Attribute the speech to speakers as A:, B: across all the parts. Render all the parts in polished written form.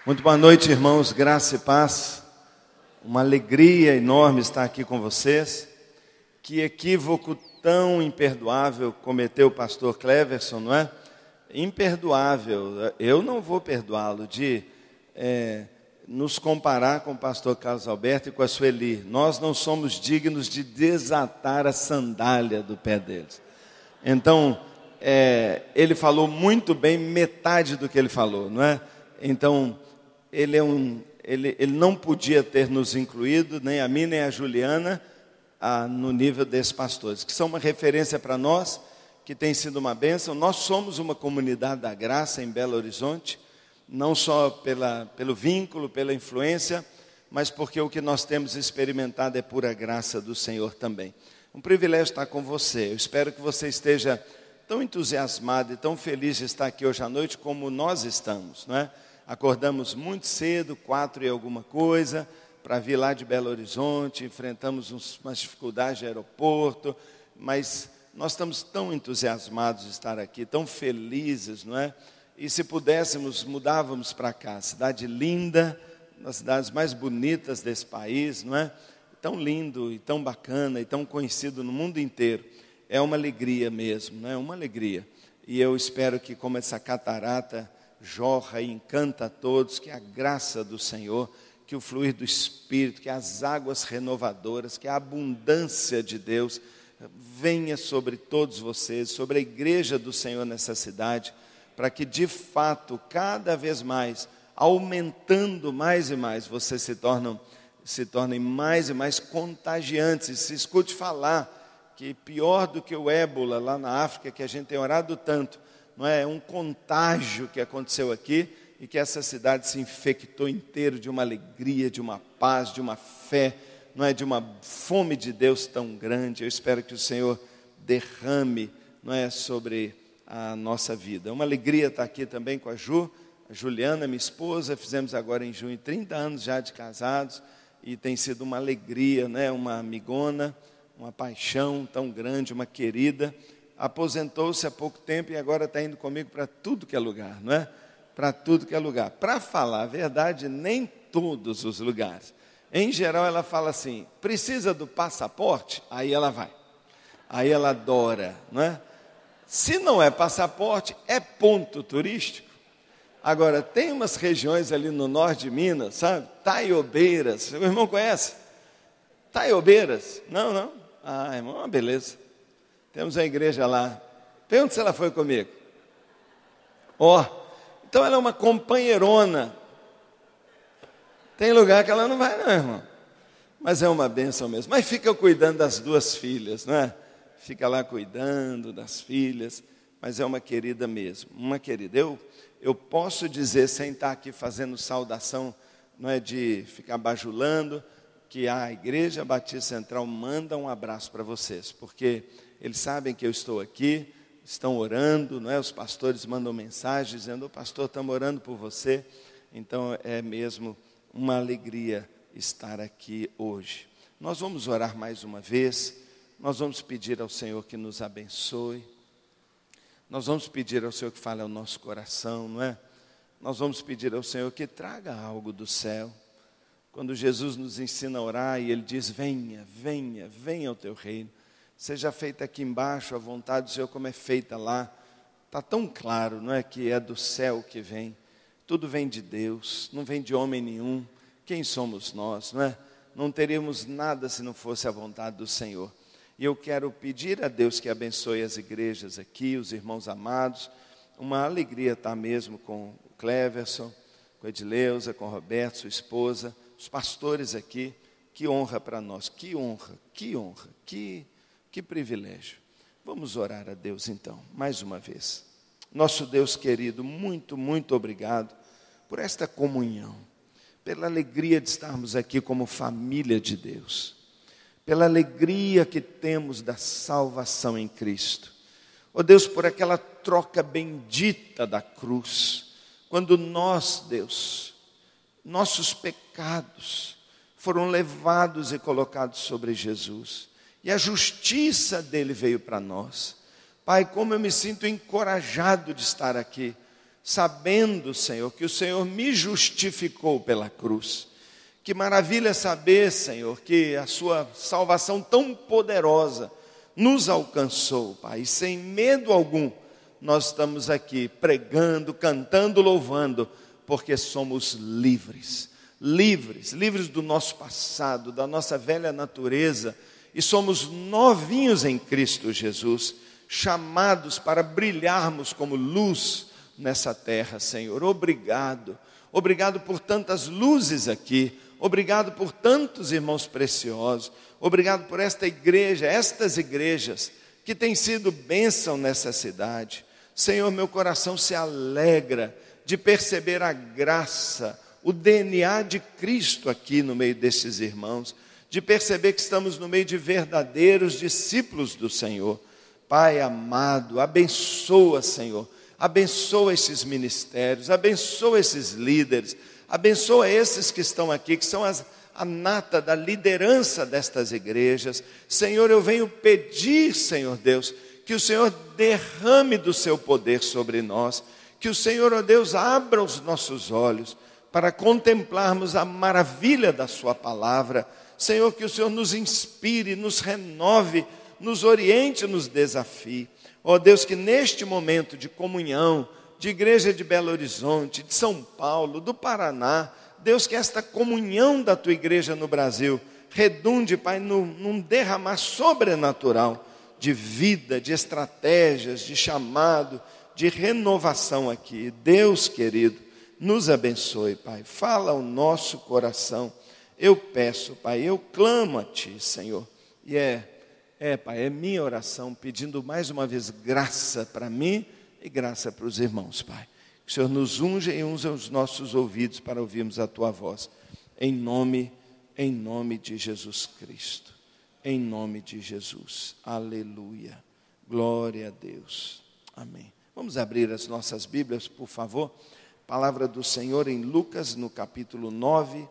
A: Muito boa noite, irmãos, graça e paz. Uma alegria enorme estar aqui com vocês. Que equívoco tão imperdoável cometeu o pastor Cleverson, não é? Imperdoável, eu não vou perdoá-lo de nos comparar com o pastor Carlos Alberto e com a Sueli. Nós não somos dignos de desatar a sandália do pé deles. Então, ele falou muito bem metade do que ele falou, não é? Então, ele não podia ter nos incluído, nem a mim, nem a Juliana, no nível desses pastores, que são uma referência para nós, que tem sido uma bênção. Nós somos uma comunidade da graça em Belo Horizonte, não só pelo vínculo, pela influência, mas porque o que nós temos experimentado é pura graça do Senhor também. Um privilégio estar com você. Eu espero que você esteja tão entusiasmado e tão feliz de estar aqui hoje à noite como nós estamos, não é? Acordamos muito cedo, 4 e alguma coisa, para vir lá de Belo Horizonte, enfrentamos umas dificuldades de aeroporto, mas nós estamos tão entusiasmados de estar aqui, tão felizes, não é? E se pudéssemos, mudávamos para cá, cidade linda, uma das cidades mais bonitas desse país, não é? Tão lindo e tão bacana e tão conhecido no mundo inteiro. É uma alegria mesmo, não é? Uma alegria. E eu espero que, como essa catarata jorra e encanta a todos, que a graça do Senhor, que o fluir do Espírito, que as águas renovadoras, que a abundância de Deus venha sobre todos vocês, sobre a igreja do Senhor nessa cidade, para que de fato, cada vez mais, aumentando mais e mais, vocês se tornem mais e mais contagiantes. E se escute falar que pior do que o ébola lá na África, que a gente tem orado tanto, não é? Um contágio que aconteceu aqui e que essa cidade se infectou inteiro de uma alegria, de uma paz, de uma fé, não é? De uma fome de Deus tão grande. Eu espero que o Senhor derrame, não é? Sobre a nossa vida. É uma alegria estar aqui também com a Juliana, minha esposa. Fizemos agora em junho 30 anos já de casados e tem sido uma alegria, né? Uma amigona, uma paixão tão grande, uma querida. Aposentou-se há pouco tempo e agora está indo comigo para tudo que é lugar, não é? Para tudo que é lugar. Para falar a verdade, nem todos os lugares. Em geral, ela fala assim, precisa do passaporte? Aí ela vai. Aí ela adora, não é? Se não é passaporte, é ponto turístico. Agora, tem umas regiões ali no norte de Minas, sabe? Taiobeiras. Seu irmão conhece? Taiobeiras? Não? Ah, irmão, uma beleza. Temos a igreja lá. Pergunta se ela foi comigo. Então ela é uma companheirona. Tem lugar que ela não vai não, irmão. Mas é uma bênção mesmo. Mas fica cuidando das 2 filhas, não é? Fica lá cuidando das filhas. Mas é uma querida mesmo. Uma querida. Eu posso dizer, sem estar aqui fazendo saudação, não é de ficar bajulando, que a Igreja Batista Central manda um abraço para vocês. Porque eles sabem que eu estou aqui, estão orando, não é? Os pastores mandam mensagem dizendo, pastor, estamos orando por você. Então é mesmo uma alegria estar aqui hoje. Nós vamos orar mais uma vez, nós vamos pedir ao Senhor que nos abençoe, nós vamos pedir ao Senhor que fale ao nosso coração, não é? Nós vamos pedir ao Senhor que traga algo do céu. Quando Jesus nos ensina a orar e Ele diz, venha o teu reino. Seja feita aqui embaixo a vontade do Senhor como é feita lá. Está tão claro, não é? Que é do céu que vem. Tudo vem de Deus, não vem de homem nenhum. Quem somos nós, não é? Não teríamos nada se não fosse a vontade do Senhor. E eu quero pedir a Deus que abençoe as igrejas aqui, os irmãos amados. Uma alegria estar mesmo com o Cleverson, com a Edileuza, com o Roberto, sua esposa, os pastores aqui. Que honra para nós, que honra, que privilégio. Vamos orar a Deus então, mais uma vez. Nosso Deus querido, muito, muito obrigado por esta comunhão, pela alegria de estarmos aqui como família de Deus, pela alegria que temos da salvação em Cristo. Ó Deus, por aquela troca bendita da cruz, quando nós, Deus, nossos pecados foram levados e colocados sobre Jesus. E a justiça dele veio para nós. Pai, como eu me sinto encorajado de estar aqui, sabendo, Senhor, que o Senhor me justificou pela cruz. Que maravilha saber, Senhor, que a sua salvação tão poderosa nos alcançou, Pai. E sem medo algum, nós estamos aqui pregando, cantando, louvando, porque somos livres. Livres do nosso passado, da nossa velha natureza, e somos novinhos em Cristo Jesus, chamados para brilharmos como luz nessa terra, Senhor. Obrigado por tantas luzes aqui, obrigado por tantos irmãos preciosos, obrigado por esta igreja, estas igrejas que têm sido bênção nessa cidade. Senhor, meu coração se alegra de perceber a graça, o DNA de Cristo aqui no meio desses irmãos, de perceber que estamos no meio de verdadeiros discípulos do Senhor. Pai amado, abençoa, Senhor, abençoa esses ministérios, abençoa esses líderes, abençoa esses que estão aqui, que são a nata da liderança destas igrejas. Senhor, eu venho pedir, Senhor Deus, que o Senhor derrame do seu poder sobre nós, que o Senhor, ó Deus, abra os nossos olhos para contemplarmos a maravilha da sua palavra. Senhor, que o Senhor nos inspire, nos renove, nos oriente, nos desafie. Ó Deus, que neste momento de comunhão, de igreja de Belo Horizonte, de São Paulo, do Paraná, Deus, que esta comunhão da tua igreja no Brasil redunde, Pai, num derramar sobrenatural de vida, de estratégias, de chamado, de renovação aqui. Deus querido, nos abençoe, Pai. Fala ao nosso coração. Eu peço, Pai, eu clamo a Ti, Senhor. E Pai, é minha oração, pedindo mais uma vez graça para mim e graça para os irmãos, Pai. Que o Senhor nos unja e unja os nossos ouvidos para ouvirmos a Tua voz. Em nome de Jesus Cristo. Em nome de Jesus. Aleluia. Glória a Deus. Amém. Vamos abrir as nossas Bíblias, por favor. Palavra do Senhor em Lucas, no capítulo 9.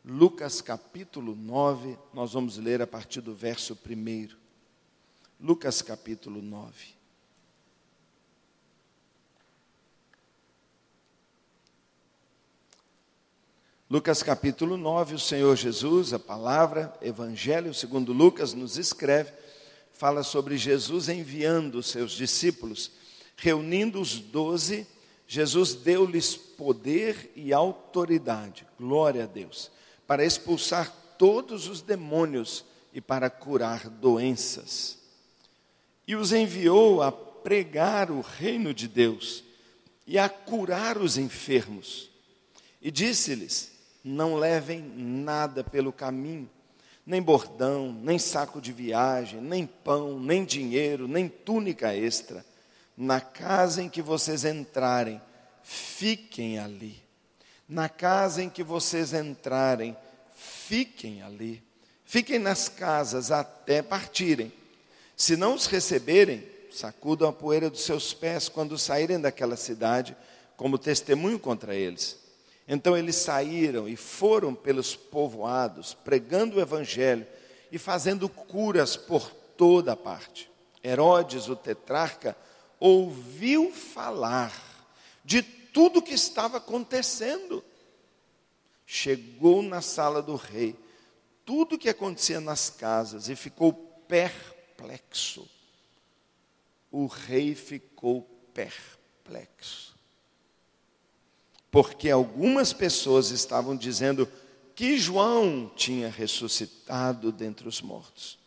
A: Lucas capítulo 9, nós vamos ler a partir do verso 1. Lucas capítulo 9. Lucas capítulo 9, o Senhor Jesus, a palavra, Evangelho segundo Lucas, nos escreve, fala sobre Jesus enviando os seus discípulos, reunindo os 12, Jesus deu-lhes poder e autoridade, glória a Deus, para expulsar todos os demônios e para curar doenças. E os enviou a pregar o reino de Deus e a curar os enfermos. E disse-lhes: não levem nada pelo caminho, nem bordão, nem saco de viagem, nem pão, nem dinheiro, nem túnica extra. Na casa em que vocês entrarem, fiquem ali. Na casa em que vocês entrarem, fiquem ali. Fiquem nas casas até partirem. Se não os receberem, sacudam a poeira dos seus pés quando saírem daquela cidade, como testemunho contra eles. Então eles saíram e foram pelos povoados, pregando o evangelho e fazendo curas por toda parte. Herodes, o tetrarca, ouviu falar de tudo o que estava acontecendo. Chegou na sala do rei, tudo o que acontecia nas casas, e ficou perplexo. O rei ficou perplexo. Porque algumas pessoas estavam dizendo que João tinha ressuscitado dentre os mortos.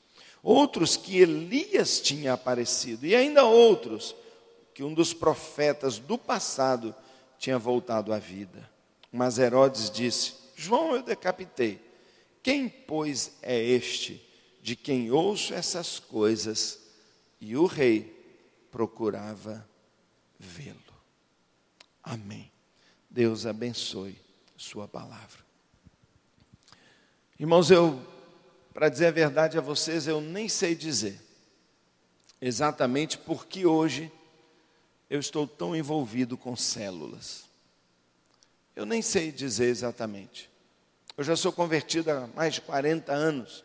A: Outros que Elias tinha aparecido. E ainda outros que um dos profetas do passado tinha voltado à vida. Mas Herodes disse: João eu decapitei. Quem, pois, é este de quem ouço essas coisas? E o rei procurava vê-lo. Amém. Deus abençoe sua palavra. Irmãos, para dizer a verdade a vocês, eu nem sei dizer exatamente por que hoje eu estou tão envolvido com células. Eu nem sei dizer exatamente. Eu já sou convertido há mais de 40 anos.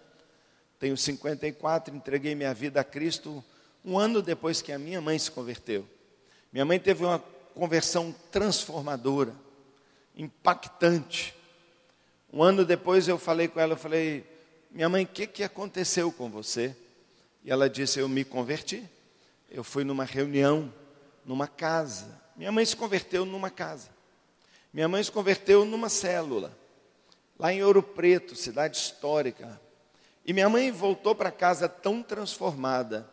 A: Tenho 54, entreguei minha vida a Cristo um ano depois que a minha mãe se converteu. Minha mãe teve uma conversão transformadora, impactante. Um ano depois eu falei com ela, eu falei, minha mãe, o que aconteceu com você? E ela disse, eu me converti. Eu fui numa reunião, numa casa. Minha mãe se converteu numa casa. Minha mãe se converteu numa célula, lá em Ouro Preto, cidade histórica. E minha mãe voltou para casa tão transformada,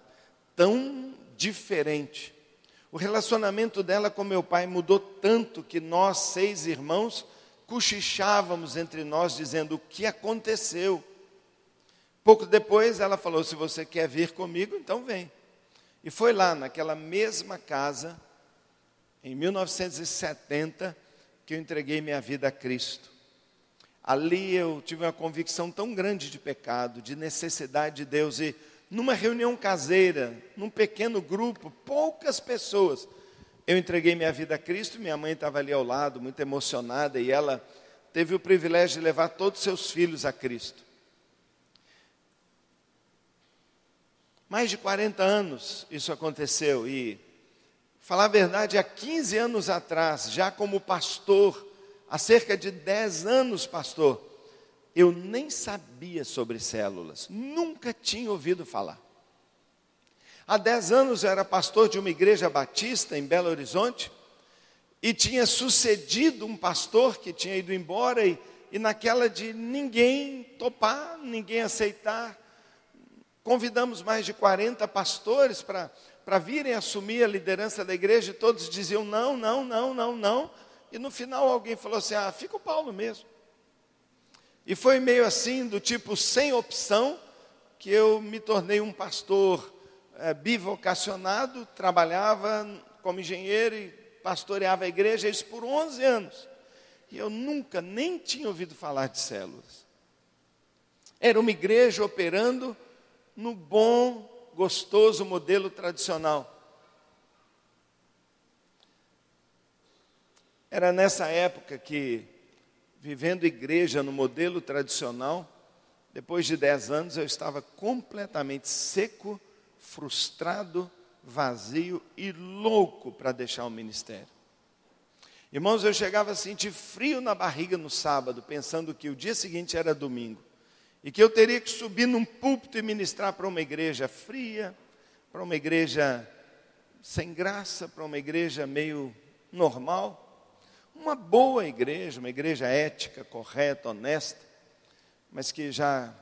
A: tão diferente. O relacionamento dela com meu pai mudou tanto que nós, 6 irmãos, cochichávamos entre nós, dizendo, o que aconteceu? Pouco depois ela falou, se você quer vir comigo, então vem. E foi lá, naquela mesma casa, em 1970, que eu entreguei minha vida a Cristo. Ali eu tive uma convicção tão grande de pecado, de necessidade de Deus. E numa reunião caseira, num pequeno grupo, poucas pessoas, eu entreguei minha vida a Cristo. Minha mãe estava ali ao lado, muito emocionada, e ela teve o privilégio de levar todos os seus filhos a Cristo. Mais de 40 anos isso aconteceu, e, falar a verdade, há 15 anos atrás, já como pastor, há cerca de 10 anos pastor, eu nem sabia sobre células, nunca tinha ouvido falar. Há 10 anos eu era pastor de uma igreja batista em Belo Horizonte, e tinha sucedido um pastor que tinha ido embora, e naquela de ninguém topar, ninguém aceitar, convidamos mais de 40 pastores para virem assumir a liderança da igreja, e todos diziam não, não, não, não, não. E no final alguém falou assim, fica o Paulo mesmo. E foi meio assim, do tipo sem opção, que eu me tornei um pastor bivocacionado, trabalhava como engenheiro e pastoreava a igreja, isso por 11 anos. E eu nunca nem tinha ouvido falar de células. Era uma igreja operando no bom, gostoso modelo tradicional. Era nessa época que, vivendo igreja no modelo tradicional, depois de 10 anos eu estava completamente seco, frustrado, vazio e louco para deixar o ministério. Irmãos, eu chegava a sentir frio na barriga no sábado, pensando que o dia seguinte era domingo. E que eu teria que subir num púlpito e ministrar para uma igreja fria, para uma igreja sem graça, para uma igreja meio normal. Uma boa igreja, uma igreja ética, correta, honesta, mas que já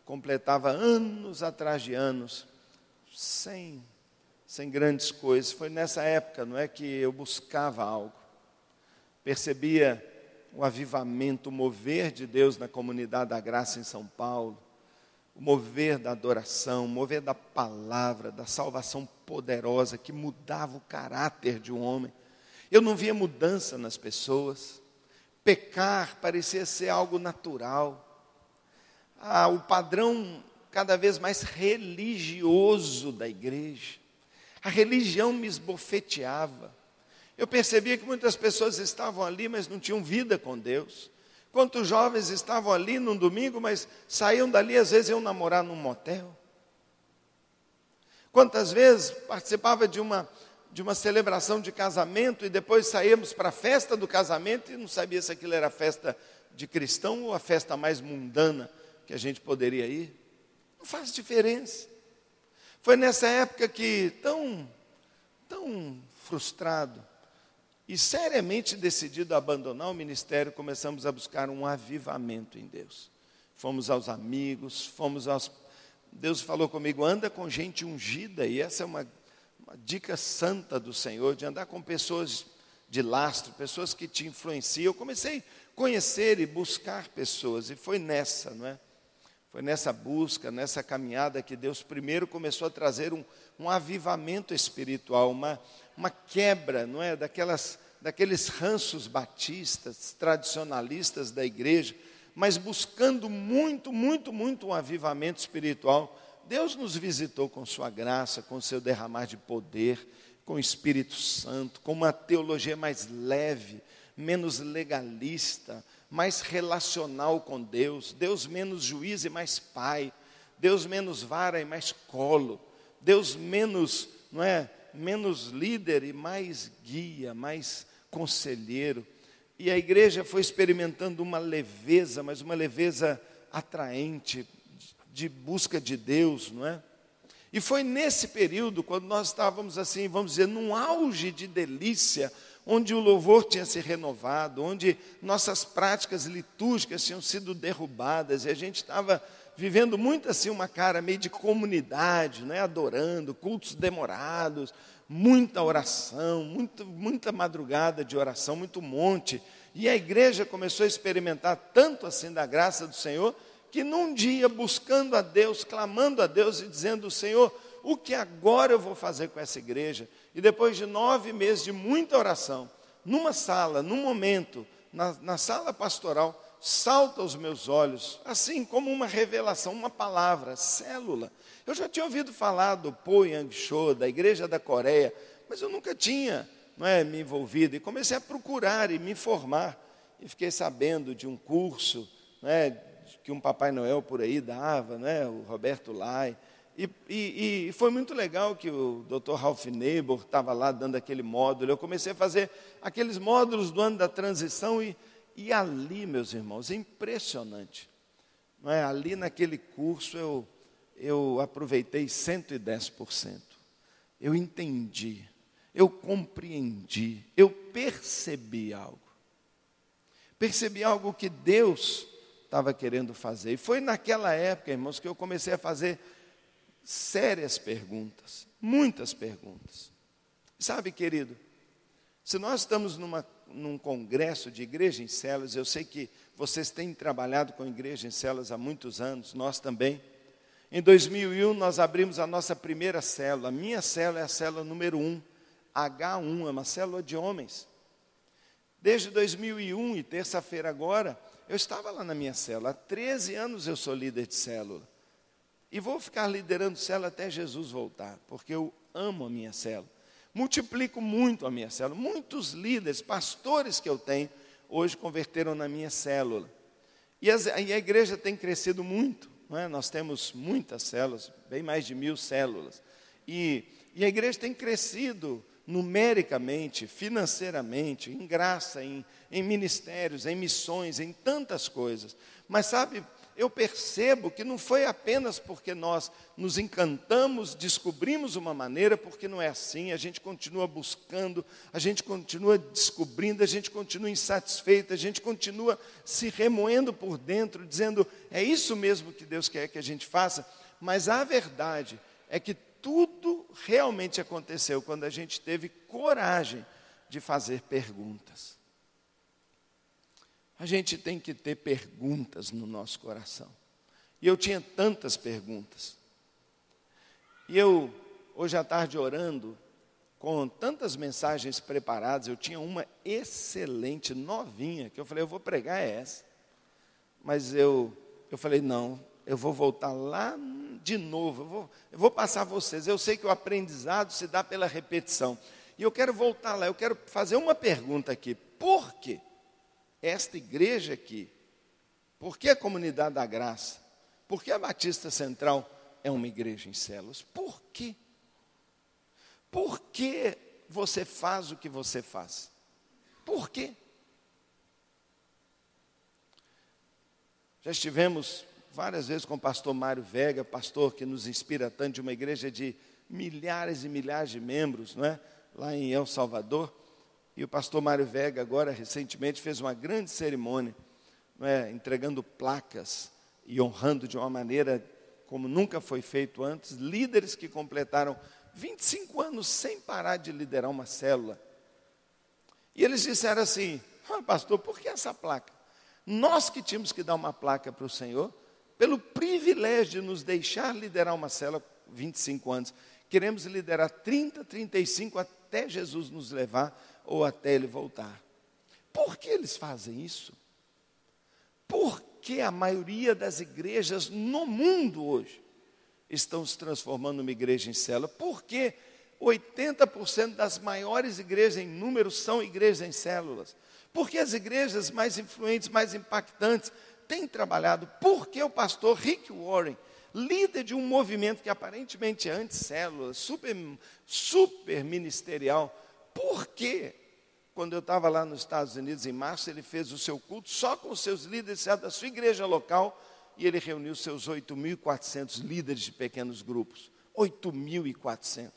A: completava anos atrás de anos, sem grandes coisas. Foi nessa época, não é, que eu buscava algo. Percebia o avivamento, o mover de Deus na comunidade da graça em São Paulo, o mover da adoração, o mover da palavra, da salvação poderosa que mudava o caráter de um homem. Eu não via mudança nas pessoas, pecar parecia ser algo natural. O padrão cada vez mais religioso da igreja, a religião me esbofeteava. Eu percebia que muitas pessoas estavam ali, mas não tinham vida com Deus. Quantos jovens estavam ali num domingo, mas saíam dali, às vezes iam namorar num motel. Quantas vezes participava de uma celebração de casamento e depois saíamos para a festa do casamento e não sabia se aquilo era a festa de cristão ou a festa mais mundana que a gente poderia ir. Não faz diferença. Foi nessa época que, tão frustrado, e seriamente decidido a abandonar o ministério, começamos a buscar um avivamento em Deus. Fomos aos amigos, Deus falou comigo, anda com gente ungida, e essa é uma dica santa do Senhor, de andar com pessoas de lastro, pessoas que te influenciam. Eu comecei a conhecer e buscar pessoas, e foi nessa, não é? Foi nessa busca, nessa caminhada que Deus primeiro começou a trazer um avivamento espiritual, uma quebra, não é, daqueles ranços batistas, tradicionalistas da igreja, mas buscando muito, muito, muito um avivamento espiritual. Deus nos visitou com sua graça, com seu derramar de poder, com o Espírito Santo, com uma teologia mais leve, menos legalista, mais relacional com Deus, Deus menos juiz e mais pai, Deus menos vara e mais colo, Deus menos, não é, Menos líder e mais guia, mais conselheiro. E a igreja foi experimentando uma leveza, mas uma leveza atraente, de busca de Deus, não é? E foi nesse período, quando nós estávamos assim, vamos dizer, num auge de delícia, onde o louvor tinha se renovado, onde nossas práticas litúrgicas tinham sido derrubadas, e a gente estava vivendo muito assim uma cara meio de comunidade, né? Adorando, cultos demorados, muita oração, muita madrugada de oração, muito monte. E a igreja começou a experimentar tanto assim da graça do Senhor, que num dia, buscando a Deus, clamando a Deus e dizendo: Senhor, o que agora eu vou fazer com essa igreja? E depois de 9 meses de muita oração, numa sala, num momento, na sala pastoral, salta aos meus olhos, assim como uma revelação, uma palavra, célula. Eu já tinha ouvido falar do Po Yang Cho, da igreja da Coreia, mas eu nunca tinha, me envolvido. E comecei a procurar e me informar. E fiquei sabendo de um curso, que um Papai Noel por aí dava, o Roberto Lai. E foi muito legal que o Dr. Ralph Neighbor estava lá dando aquele módulo. Eu comecei a fazer aqueles módulos do ano da transição e ali, meus irmãos, é impressionante. Ali naquele curso eu aproveitei 110%. Eu entendi, eu compreendi, eu percebi algo. Percebi algo que Deus estava querendo fazer. E foi naquela época, irmãos, que eu comecei a fazer sérias perguntas, muitas perguntas. Sabe, querido, se nós estamos num congresso de igreja em células, eu sei que vocês têm trabalhado com igreja em células há muitos anos, nós também. Em 2001, nós abrimos a nossa primeira célula. A minha célula é a célula número 1, H1, é uma célula de homens. Desde 2001, e terça-feira agora, eu estava lá na minha célula. Há 13 anos eu sou líder de célula. E vou ficar liderando célula até Jesus voltar, porque eu amo a minha célula. Multiplico muito a minha célula. Muitos líderes, pastores que eu tenho, hoje converteram na minha célula. E a igreja tem crescido muito. Nós temos muitas células, bem mais de 1000 células. E a igreja tem crescido numericamente, financeiramente, em graça, em ministérios, em missões, em tantas coisas. Mas sabe, eu percebo que não foi apenas porque nós nos encantamos, descobrimos uma maneira, porque não é assim, a gente continua buscando, a gente continua descobrindo, a gente continua insatisfeito, a gente continua se remoendo por dentro, dizendo: é isso mesmo que Deus quer que a gente faça. Mas a verdade é que tudo realmente aconteceu quando a gente teve coragem de fazer perguntas. A gente tem que ter perguntas no nosso coração. E eu tinha tantas perguntas. E eu, hoje à tarde, orando, com tantas mensagens preparadas, eu tinha uma excelente, novinha, que eu falei: eu vou pregar essa. Mas eu falei: não, eu vou voltar lá de novo, eu vou passar a vocês. Eu sei que o aprendizado se dá pela repetição. E eu quero voltar lá, eu quero fazer uma pergunta aqui. Por quê? Esta igreja aqui, por que a Comunidade da Graça? Por que a Batista Central é uma igreja em células? Por quê? Por que você faz o que você faz? Por quê? Já estivemos várias vezes com o pastor Mário Vega, pastor que nos inspira tanto, de uma igreja de milhares e milhares de membros, lá em El Salvador. E o pastor Mário Vega, agora, recentemente, fez uma grande cerimônia, entregando placas e honrando de uma maneira como nunca foi feito antes, líderes que completaram 25 anos sem parar de liderar uma célula. E eles disseram assim: pastor, por que essa placa? Nós que tínhamos que dar uma placa para o Senhor, pelo privilégio de nos deixar liderar uma célula 25 anos, queremos liderar 30, 35 até Jesus nos levar ou até Ele voltar. Por que eles fazem isso? Por que a maioria das igrejas no mundo hoje estão se transformando numa igreja em célula? Por que 80% das maiores igrejas em número são igrejas em células? Por que as igrejas mais influentes, mais impactantes têm trabalhado? Por que o pastor Rick Warren, líder de um movimento que aparentemente é anticélula, super ministerial. Por quê? Quando eu estava lá nos Estados Unidos, em março, ele fez o seu culto só com os seus líderes da sua igreja local, e ele reuniu seus 8.400 líderes de pequenos grupos. 8.400.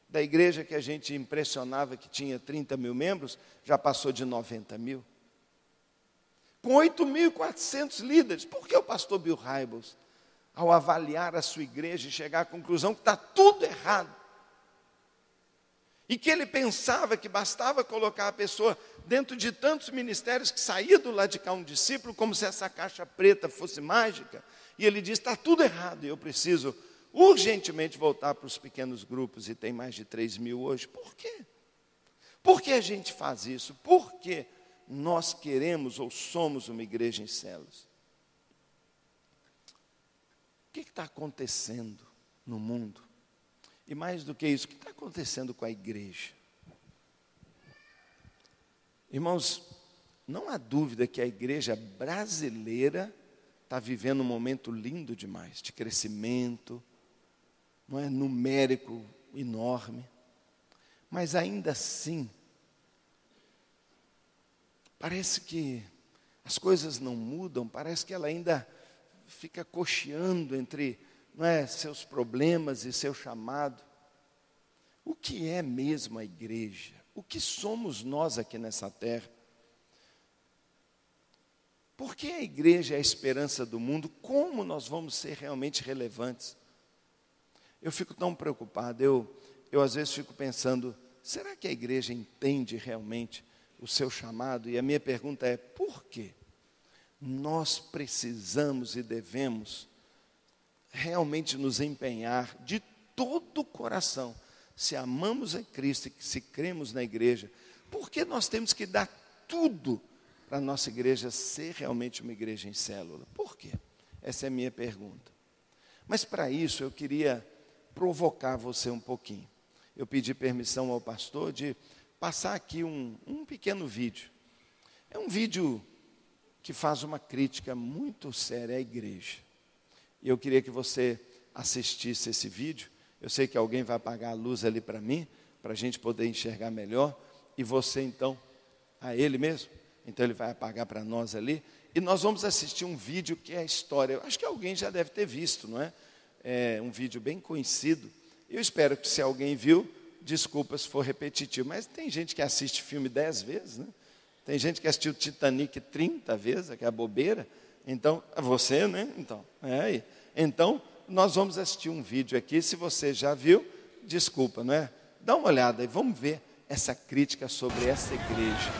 A: Da igreja que a gente impressionava que tinha 30 mil membros, já passou de 90 mil. Com 8.400 líderes. Por que o pastor Bill Hybels, ao avaliar a sua igreja e chegar à conclusão que está tudo errado, e que ele pensava que bastava colocar a pessoa dentro de tantos ministérios que saía do lado de cá um discípulo, como se essa caixa preta fosse mágica, e ele diz, está tudo errado, e eu preciso urgentemente voltar para os pequenos grupos, e tem mais de 3 mil hoje. Por quê? Por que a gente faz isso? Por que nós queremos ou somos uma igreja em células? O que está acontecendo no mundo? E mais do que isso, o que está acontecendo com a igreja? Irmãos, não há dúvida que a igreja brasileira está vivendo um momento lindo demais, de crescimento, não é, numérico enorme, mas ainda assim, parece que as coisas não mudam, parece que ela ainda fica cocheando entre, não é, seus problemas e seu chamado. O que é mesmo a igreja? O que somos nós aqui nessa terra? Por que a igreja é a esperança do mundo? Como nós vamos ser realmente relevantes? Eu fico tão preocupado, eu às vezes fico pensando, será que a igreja entende realmente o seu chamado? E a minha pergunta é, por quê? Nós precisamos e devemos realmente nos empenhar de todo o coração, se amamos a Cristo e se cremos na igreja, por que nós temos que dar tudo para a nossa igreja ser realmente uma igreja em célula? Por quê? Essa é a minha pergunta. Mas para isso eu queria provocar você um pouquinho. Eu pedi permissão ao pastor de passar aqui um pequeno vídeo. É um vídeo que faz uma crítica muito séria à igreja. E eu queria que você assistisse esse vídeo. Eu sei que alguém vai apagar a luz ali para mim, para a gente poder enxergar melhor. E você então, a ele mesmo, então ele vai apagar para nós ali. E nós vamos assistir um vídeo que é a história. Eu acho que alguém já deve ter visto, não é? É um vídeo bem conhecido. Eu espero que se alguém viu, desculpa se for repetitivo. Mas tem gente que assiste filme 10 vezes, né? Tem gente que assistiu Titanic 30 vezes, que é a bobeira. Então, você, né? Então, nós vamos assistir um vídeo aqui. Se você já viu, desculpa, não é? Dá uma olhada e vamos ver essa crítica sobre essa igreja.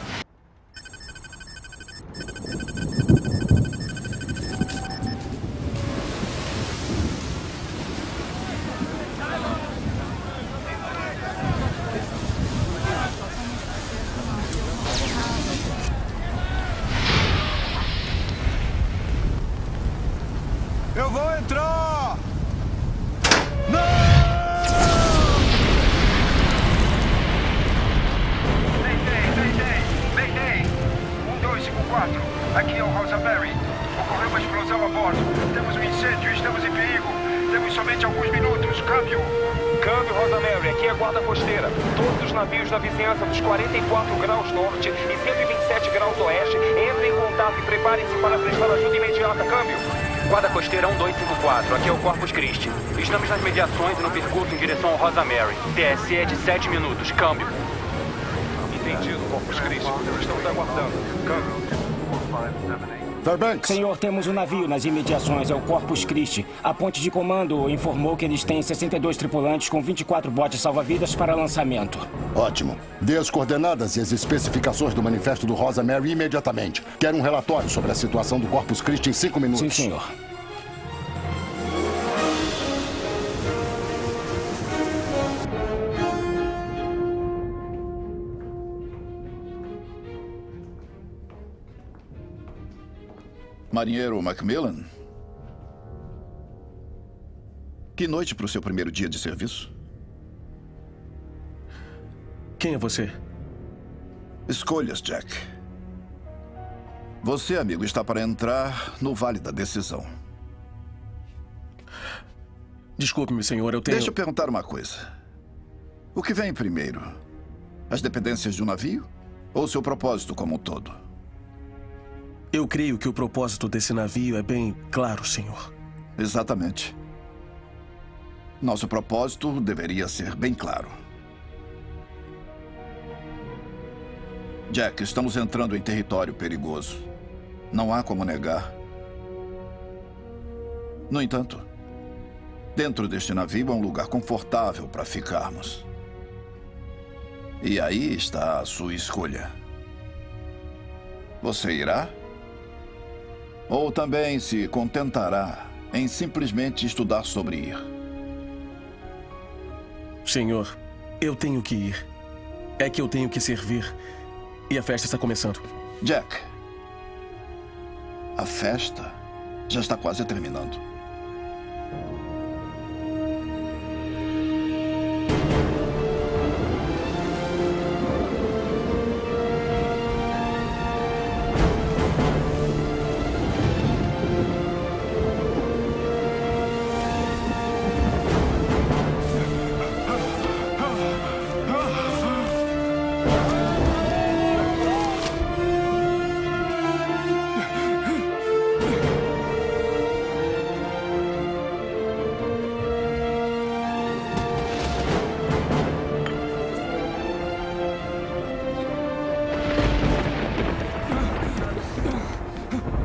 B: Eu vou entrar! Não!
C: Mayday! 1254, aqui é o Rosemary. Ocorreu uma explosão a bordo. Temos um incêndio, estamos em perigo. Temos somente alguns minutos. Câmbio, Rosemary, aqui é a guarda costeira. Todos os navios da vizinhança dos 44 graus norte e 127 graus oeste entrem em contato e preparem-se para prestar ajuda imediata. Câmbio. Guarda costeira 1254, aqui é o Corpus Christi. Estamos nas mediações e no percurso em direção ao Rosemary. TSE é de 7 minutos. Câmbio. Entendido, Corpus Christi. Estamos aguardando. Câmbio.
D: Fairbanks.
E: Senhor, temos um navio nas imediações, é o Corpus Christi. A ponte de comando informou que eles têm 62 tripulantes com 24 botes salva-vidas para lançamento.
D: Ótimo. Dê as coordenadas e as especificações do manifesto do Rosemary imediatamente. Quero um relatório sobre a situação do Corpus Christi em 5 minutos.
E: Sim, senhor.
F: Marinheiro Macmillan? Que noite para o seu primeiro dia de serviço?
B: Quem é você?
F: Escolhas, Jack. Você, amigo, está para entrar no Vale da Decisão.
B: Desculpe-me, senhor, eu tenho...
F: Deixa eu perguntar uma coisa. O que vem primeiro? As dependências de um navio? Ou seu propósito como um todo?
B: Eu creio que o propósito desse navio é bem claro, senhor.
F: Exatamente. Nosso propósito deveria ser bem claro. Jack, estamos entrando em território perigoso. Não há como negar. No entanto, dentro deste navio é um lugar confortável para ficarmos. E aí está a sua escolha. Você irá? Ou também se contentará em simplesmente estudar sobre ir?
B: Senhor, eu tenho que ir. É que eu tenho que servir. E a festa está começando.
F: Jack, a festa já está quase terminando.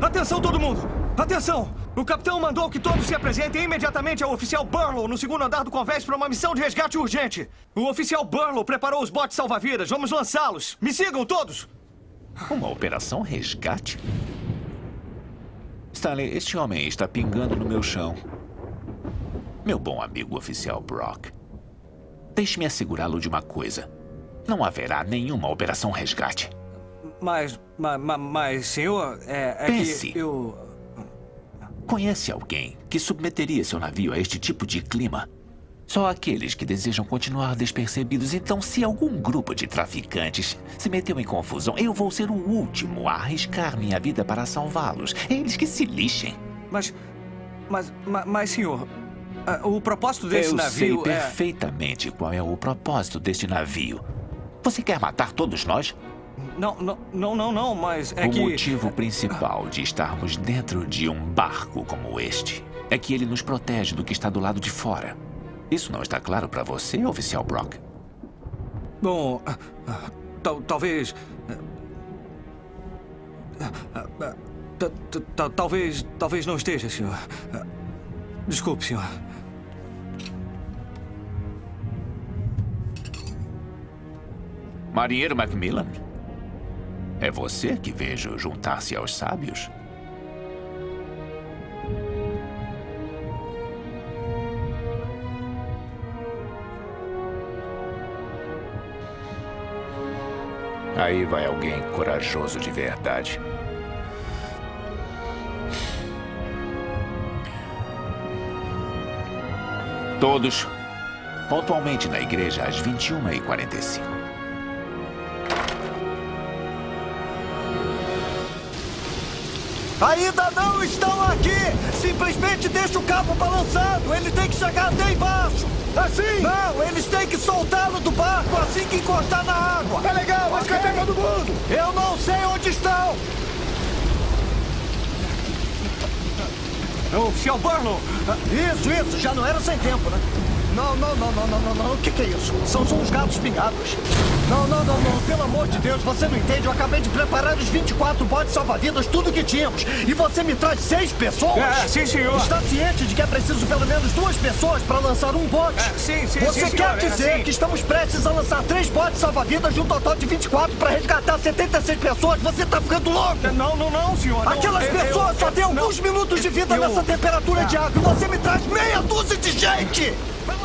C: Atenção, todo mundo! Atenção! O capitão mandou que todos se apresentem imediatamente ao oficial Burlow no segundo andar do convés para uma missão de resgate urgente. O oficial Burlow preparou os botes salva-vidas. Vamos lançá-los. Me sigam todos!
G: Uma operação resgate? Stanley, este homem está pingando no meu chão. Meu bom amigo oficial Brock, deixe-me assegurá-lo de uma coisa. Não haverá nenhuma operação resgate.
C: Mas, senhor,
G: Pense.
C: que eu...
G: Conhece alguém que submeteria seu navio a este tipo de clima? Só aqueles que desejam continuar despercebidos. Então, se algum grupo de traficantes se meteu em confusão, eu vou ser o último a arriscar minha vida para salvá-los. Eles que se lixem.
C: Mas, senhor, o propósito desse navio
G: Eu sei perfeitamente qual é o propósito deste navio. Você quer matar todos nós?
C: Não, mas é que...
G: O motivo principal de estarmos dentro de um barco como este é que ele nos protege do que está do lado de fora. Isso não está claro para você, oficial Brock?
C: Bom, talvez... Talvez não esteja, senhor. Desculpe, senhor.
G: Marinheiro Macmillan? É você que vejo juntar-se aos sábios? Aí vai alguém corajoso de verdade. Todos, pontualmente na igreja às 21h45.
C: Ainda não estão aqui! Simplesmente deixa o cabo balançando! Ele tem que chegar até embaixo! Assim? Não, eles têm que soltá-lo do barco assim que encostar na água!
D: Tá legal, mas cadê todo mundo?
C: Eu não sei onde estão! Oficial Burlow! Isso, já não era sem tempo, né? Não, o que é isso? São os gatos pingados. Não, pelo amor de Deus, você não entende? Eu acabei de preparar os 24 botes salva-vidas, tudo que tínhamos. E você me traz 6 pessoas?
H: Sim, senhor.
C: Está ciente de que é preciso pelo menos 2 pessoas para lançar um bote?
H: Sim,
C: Você quer dizer que estamos prestes a lançar 3 botes salva-vidas de um total de 24 para resgatar 76 pessoas? Você está ficando louco?
H: Não, senhor.
C: Aquelas pessoas só têm alguns minutos de vida nessa temperatura de água e você me traz meia dúzia de gente!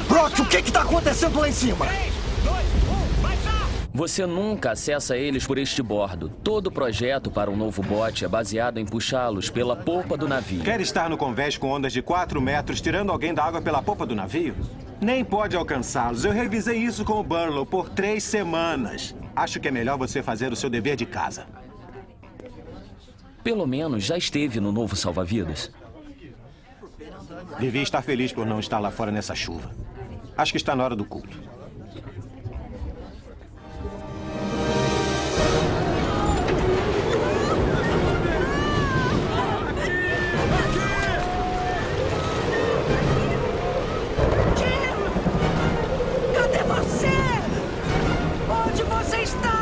C: Brock, o que está acontecendo lá em cima?
H: 3, 2, 1, vai já!
I: Você nunca acessa eles por este bordo. Todo o projeto para um novo bote é baseado em puxá-los pela polpa do navio.
J: Quer estar no convés com ondas de 4 metros, tirando alguém da água pela polpa do navio? Nem pode alcançá-los. Eu revisei isso com o Burlow por 3 semanas. Acho que é melhor você fazer o seu dever de casa.
I: Pelo menos já esteve no novo salva-vidas.
J: Devia estar feliz por não estar lá fora nessa chuva. Acho que está na hora do culto.
H: Cadê você? Onde você está?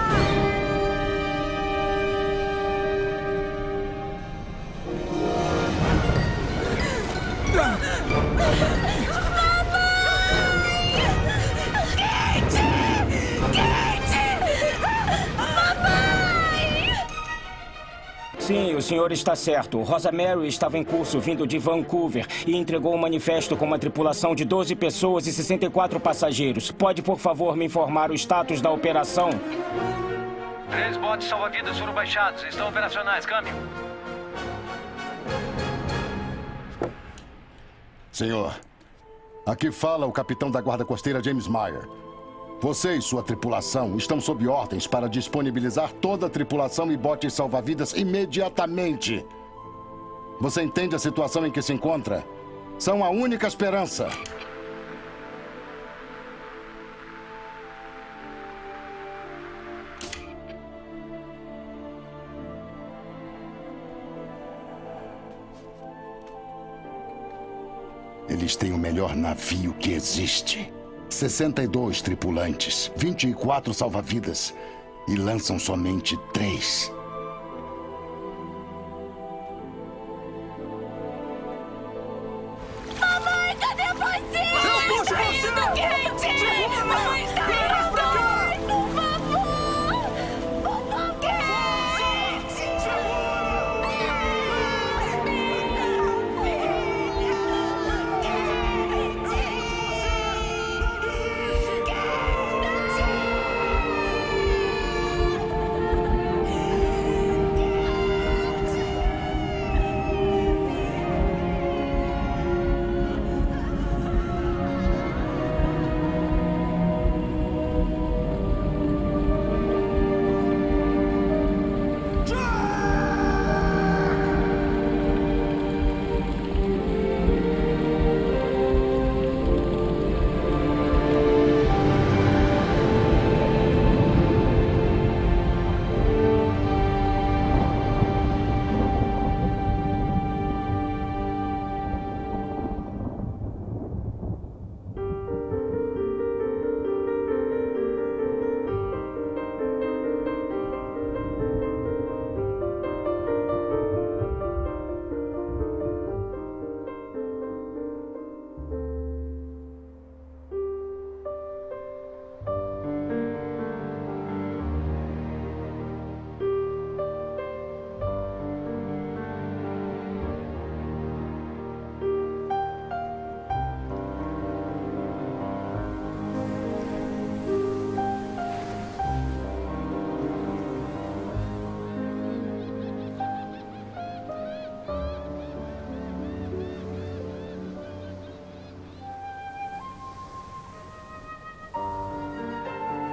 E: Sim, o senhor está certo. Rosa Mary estava em curso vindo de Vancouver e entregou um manifesto com uma tripulação de 12 pessoas e 64 passageiros. Pode, por favor, me informar o status da operação?
C: 3 botes salva-vidas foram baixados. Estão operacionais. Câmbio.
D: Senhor, aqui fala o capitão da guarda costeira James Meyer. Você e sua tripulação estão sob ordens para disponibilizar toda a tripulação e botes salva-vidas imediatamente. Você entende a situação em que se encontra? São a única esperança. Eles têm o melhor navio que existe. 62 tripulantes, 24 salva-vidas e lançam somente 3.
H: Mamãe, cadê você? Eu puxo você! Quente! Mamãe está indo! Por favor! Por favor! Quente!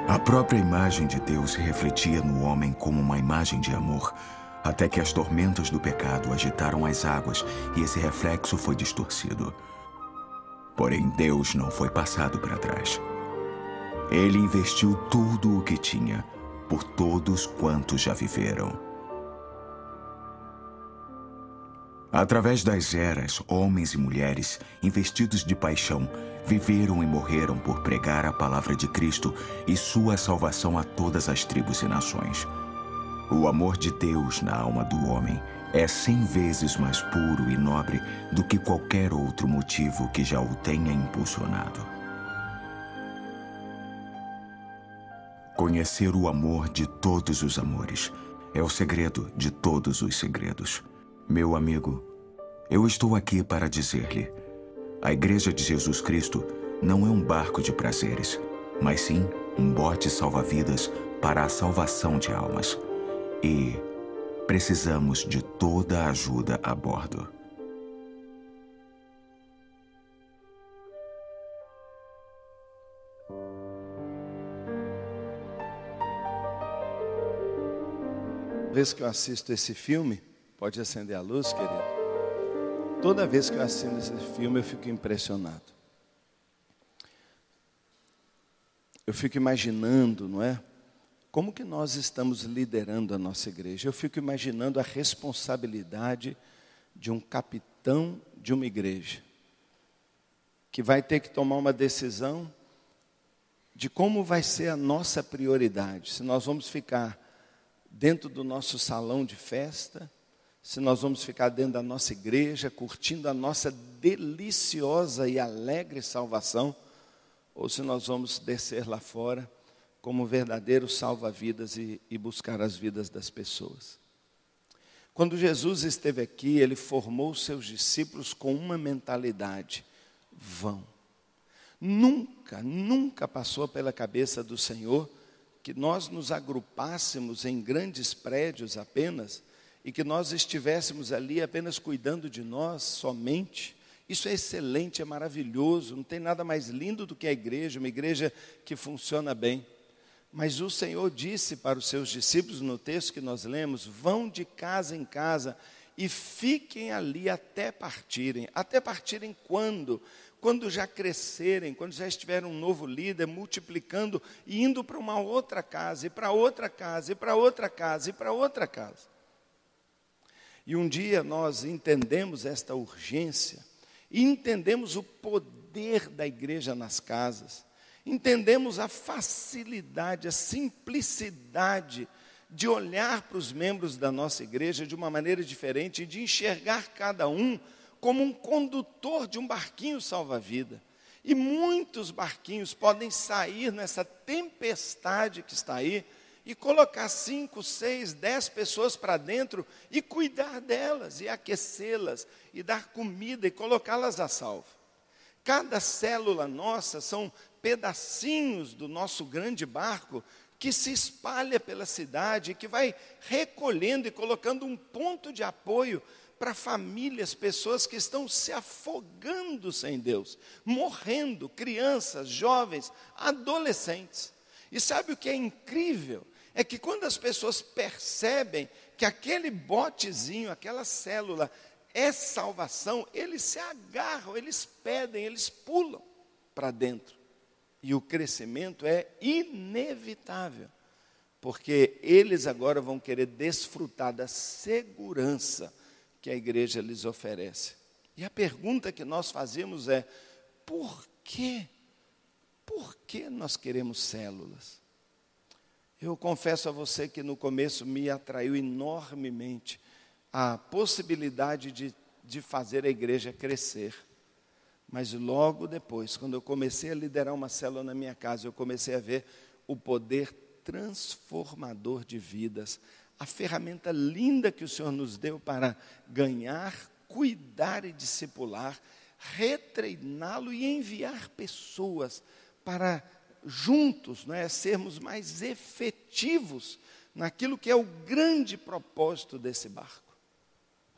K: A própria imagem de Deus se refletia no homem como uma imagem de amor, até que as tormentas do pecado agitaram as águas e esse reflexo foi distorcido. Porém, Deus não foi passado para trás. Ele investiu tudo o que tinha por todos quantos já viveram. Através das eras, homens e mulheres, investidos de paixão, viveram e morreram por pregar a palavra de Cristo e sua salvação a todas as tribos e nações. O amor de Deus na alma do homem é 100 vezes mais puro e nobre do que qualquer outro motivo que já o tenha impulsionado. Conhecer o amor de todos os amores é o segredo de todos os segredos. Meu amigo, eu estou aqui para dizer-lhe: a Igreja de Jesus Cristo não é um barco de prazeres, mas sim um bote salva-vidas para a salvação de almas. E precisamos de toda a ajuda a bordo.
A: Toda vez que eu assisto esse filme, pode acender a luz, querido. Toda vez que eu assisto esse filme, eu fico impressionado. Eu fico imaginando, não é? Como que nós estamos liderando a nossa igreja? Eu fico imaginando a responsabilidade de um capitão de uma igreja, que vai ter que tomar uma decisão de como vai ser a nossa prioridade. Se nós vamos ficar dentro do nosso salão de festa, se nós vamos ficar dentro da nossa igreja, curtindo a nossa deliciosa e alegre salvação, ou se nós vamos descer lá fora como verdadeiros salva-vidas e buscar as vidas das pessoas. Quando Jesus esteve aqui, ele formou os seus discípulos com uma mentalidade: vão. Nunca passou pela cabeça do Senhor que nós nos agrupássemos em grandes prédios apenas e que nós estivéssemos ali apenas cuidando de nós somente. Isso é excelente, é maravilhoso, não tem nada mais lindo do que a igreja, uma igreja que funciona bem. Mas o Senhor disse para os seus discípulos, no texto que nós lemos: vão de casa em casa e fiquem ali até partirem. Até partirem quando? Quando já crescerem, quando já estiverem um novo líder, multiplicando e indo para uma outra casa, e para outra casa, e para outra casa, e para outra casa. E um dia nós entendemos esta urgência, e entendemos o poder da igreja nas casas, entendemos a facilidade, a simplicidade de olhar para os membros da nossa igreja de uma maneira diferente e de enxergar cada um como um condutor de um barquinho salva-vida. E muitos barquinhos podem sair nessa tempestade que está aí e colocar 5, 6, 10 pessoas para dentro e cuidar delas, e aquecê-las, e dar comida e colocá-las a salvo. Cada célula nossa são pedacinhos do nosso grande barco que se espalha pela cidade, que vai recolhendo e colocando um ponto de apoio para famílias, pessoas que estão se afogando sem Deus, morrendo, crianças, jovens, adolescentes. E sabe o que é incrível? É que quando as pessoas percebem que aquele botezinho, aquela célula é salvação, eles se agarram, eles pedem, eles pulam para dentro. E o crescimento é inevitável, porque eles agora vão querer desfrutar da segurança que a igreja lhes oferece. E a pergunta que nós fazemos é: por quê? Por que nós queremos células? Eu confesso a você que no começo me atraiu enormemente a possibilidade de fazer a igreja crescer. Mas logo depois, quando eu comecei a liderar uma célula na minha casa, eu comecei a ver o poder transformador de vidas, a ferramenta linda que o Senhor nos deu para ganhar, cuidar e discipular, retreiná-lo e enviar pessoas para juntos, não é, sermos mais efetivos naquilo que é o grande propósito desse barco.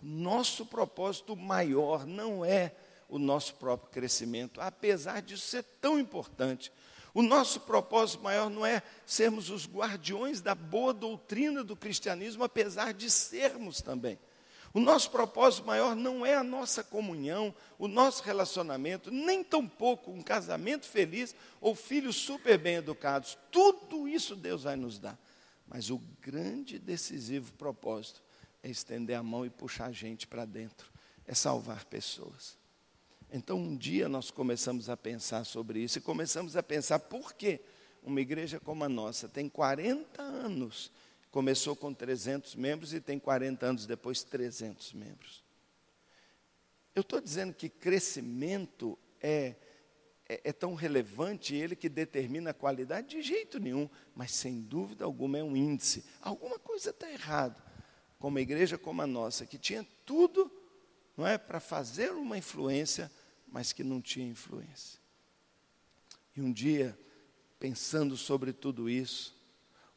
A: Nosso propósito maior não é o nosso próprio crescimento, apesar disso ser tão importante. O nosso propósito maior não é sermos os guardiões da boa doutrina do cristianismo, apesar de sermos também. O nosso propósito maior não é a nossa comunhão, o nosso relacionamento, nem tampouco um casamento feliz ou filhos super bem educados. Tudo isso Deus vai nos dar. Mas o grande e decisivo propósito é estender a mão e puxar a gente para dentro, é salvar pessoas. Então um dia nós começamos a pensar sobre isso e começamos a pensar por que uma igreja como a nossa tem 40 anos, começou com 300 membros e tem 40 anos depois 300 membros. Eu estou dizendo que crescimento é tão relevante, ele que determina a qualidade? De jeito nenhum, mas sem dúvida alguma é um índice. Alguma coisa está errada com uma igreja como a nossa, que tinha tudo, não é, para fazer uma influência, mas que não tinha influência. E um dia, pensando sobre tudo isso,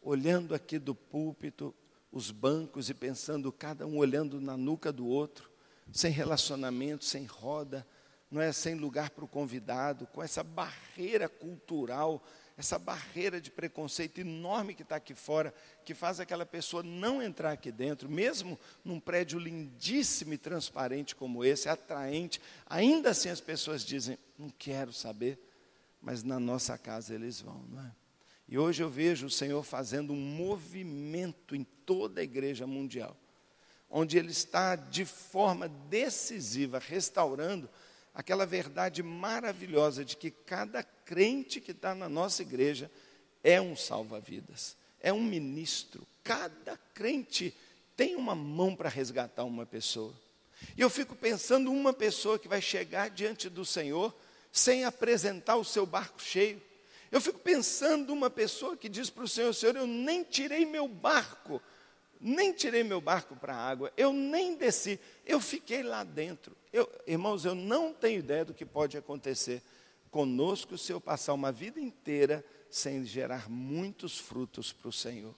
A: olhando aqui do púlpito, os bancos e pensando, cada um olhando na nuca do outro, sem relacionamento, sem roda, não é, sem lugar para o convidado, com essa barreira cultural, essa barreira de preconceito enorme que está aqui fora, que faz aquela pessoa não entrar aqui dentro, mesmo num prédio lindíssimo e transparente como esse, atraente, ainda assim as pessoas dizem, não quero saber, mas na nossa casa eles vão, não é? E hoje eu vejo o Senhor fazendo um movimento em toda a igreja mundial, onde Ele está de forma decisiva restaurando aquela verdade maravilhosa de que cada crente que está na nossa igreja é um salva-vidas, é um ministro. Cada crente tem uma mão para resgatar uma pessoa. E eu fico pensando uma pessoa que vai chegar diante do Senhor sem apresentar o seu barco cheio. Eu fico pensando uma pessoa que diz para o Senhor, Senhor, eu nem tirei meu barco para a água, eu nem desci, eu fiquei lá dentro. Irmãos, eu não tenho ideia do que pode acontecer conosco se eu passar uma vida inteira sem gerar muitos frutos para o Senhor.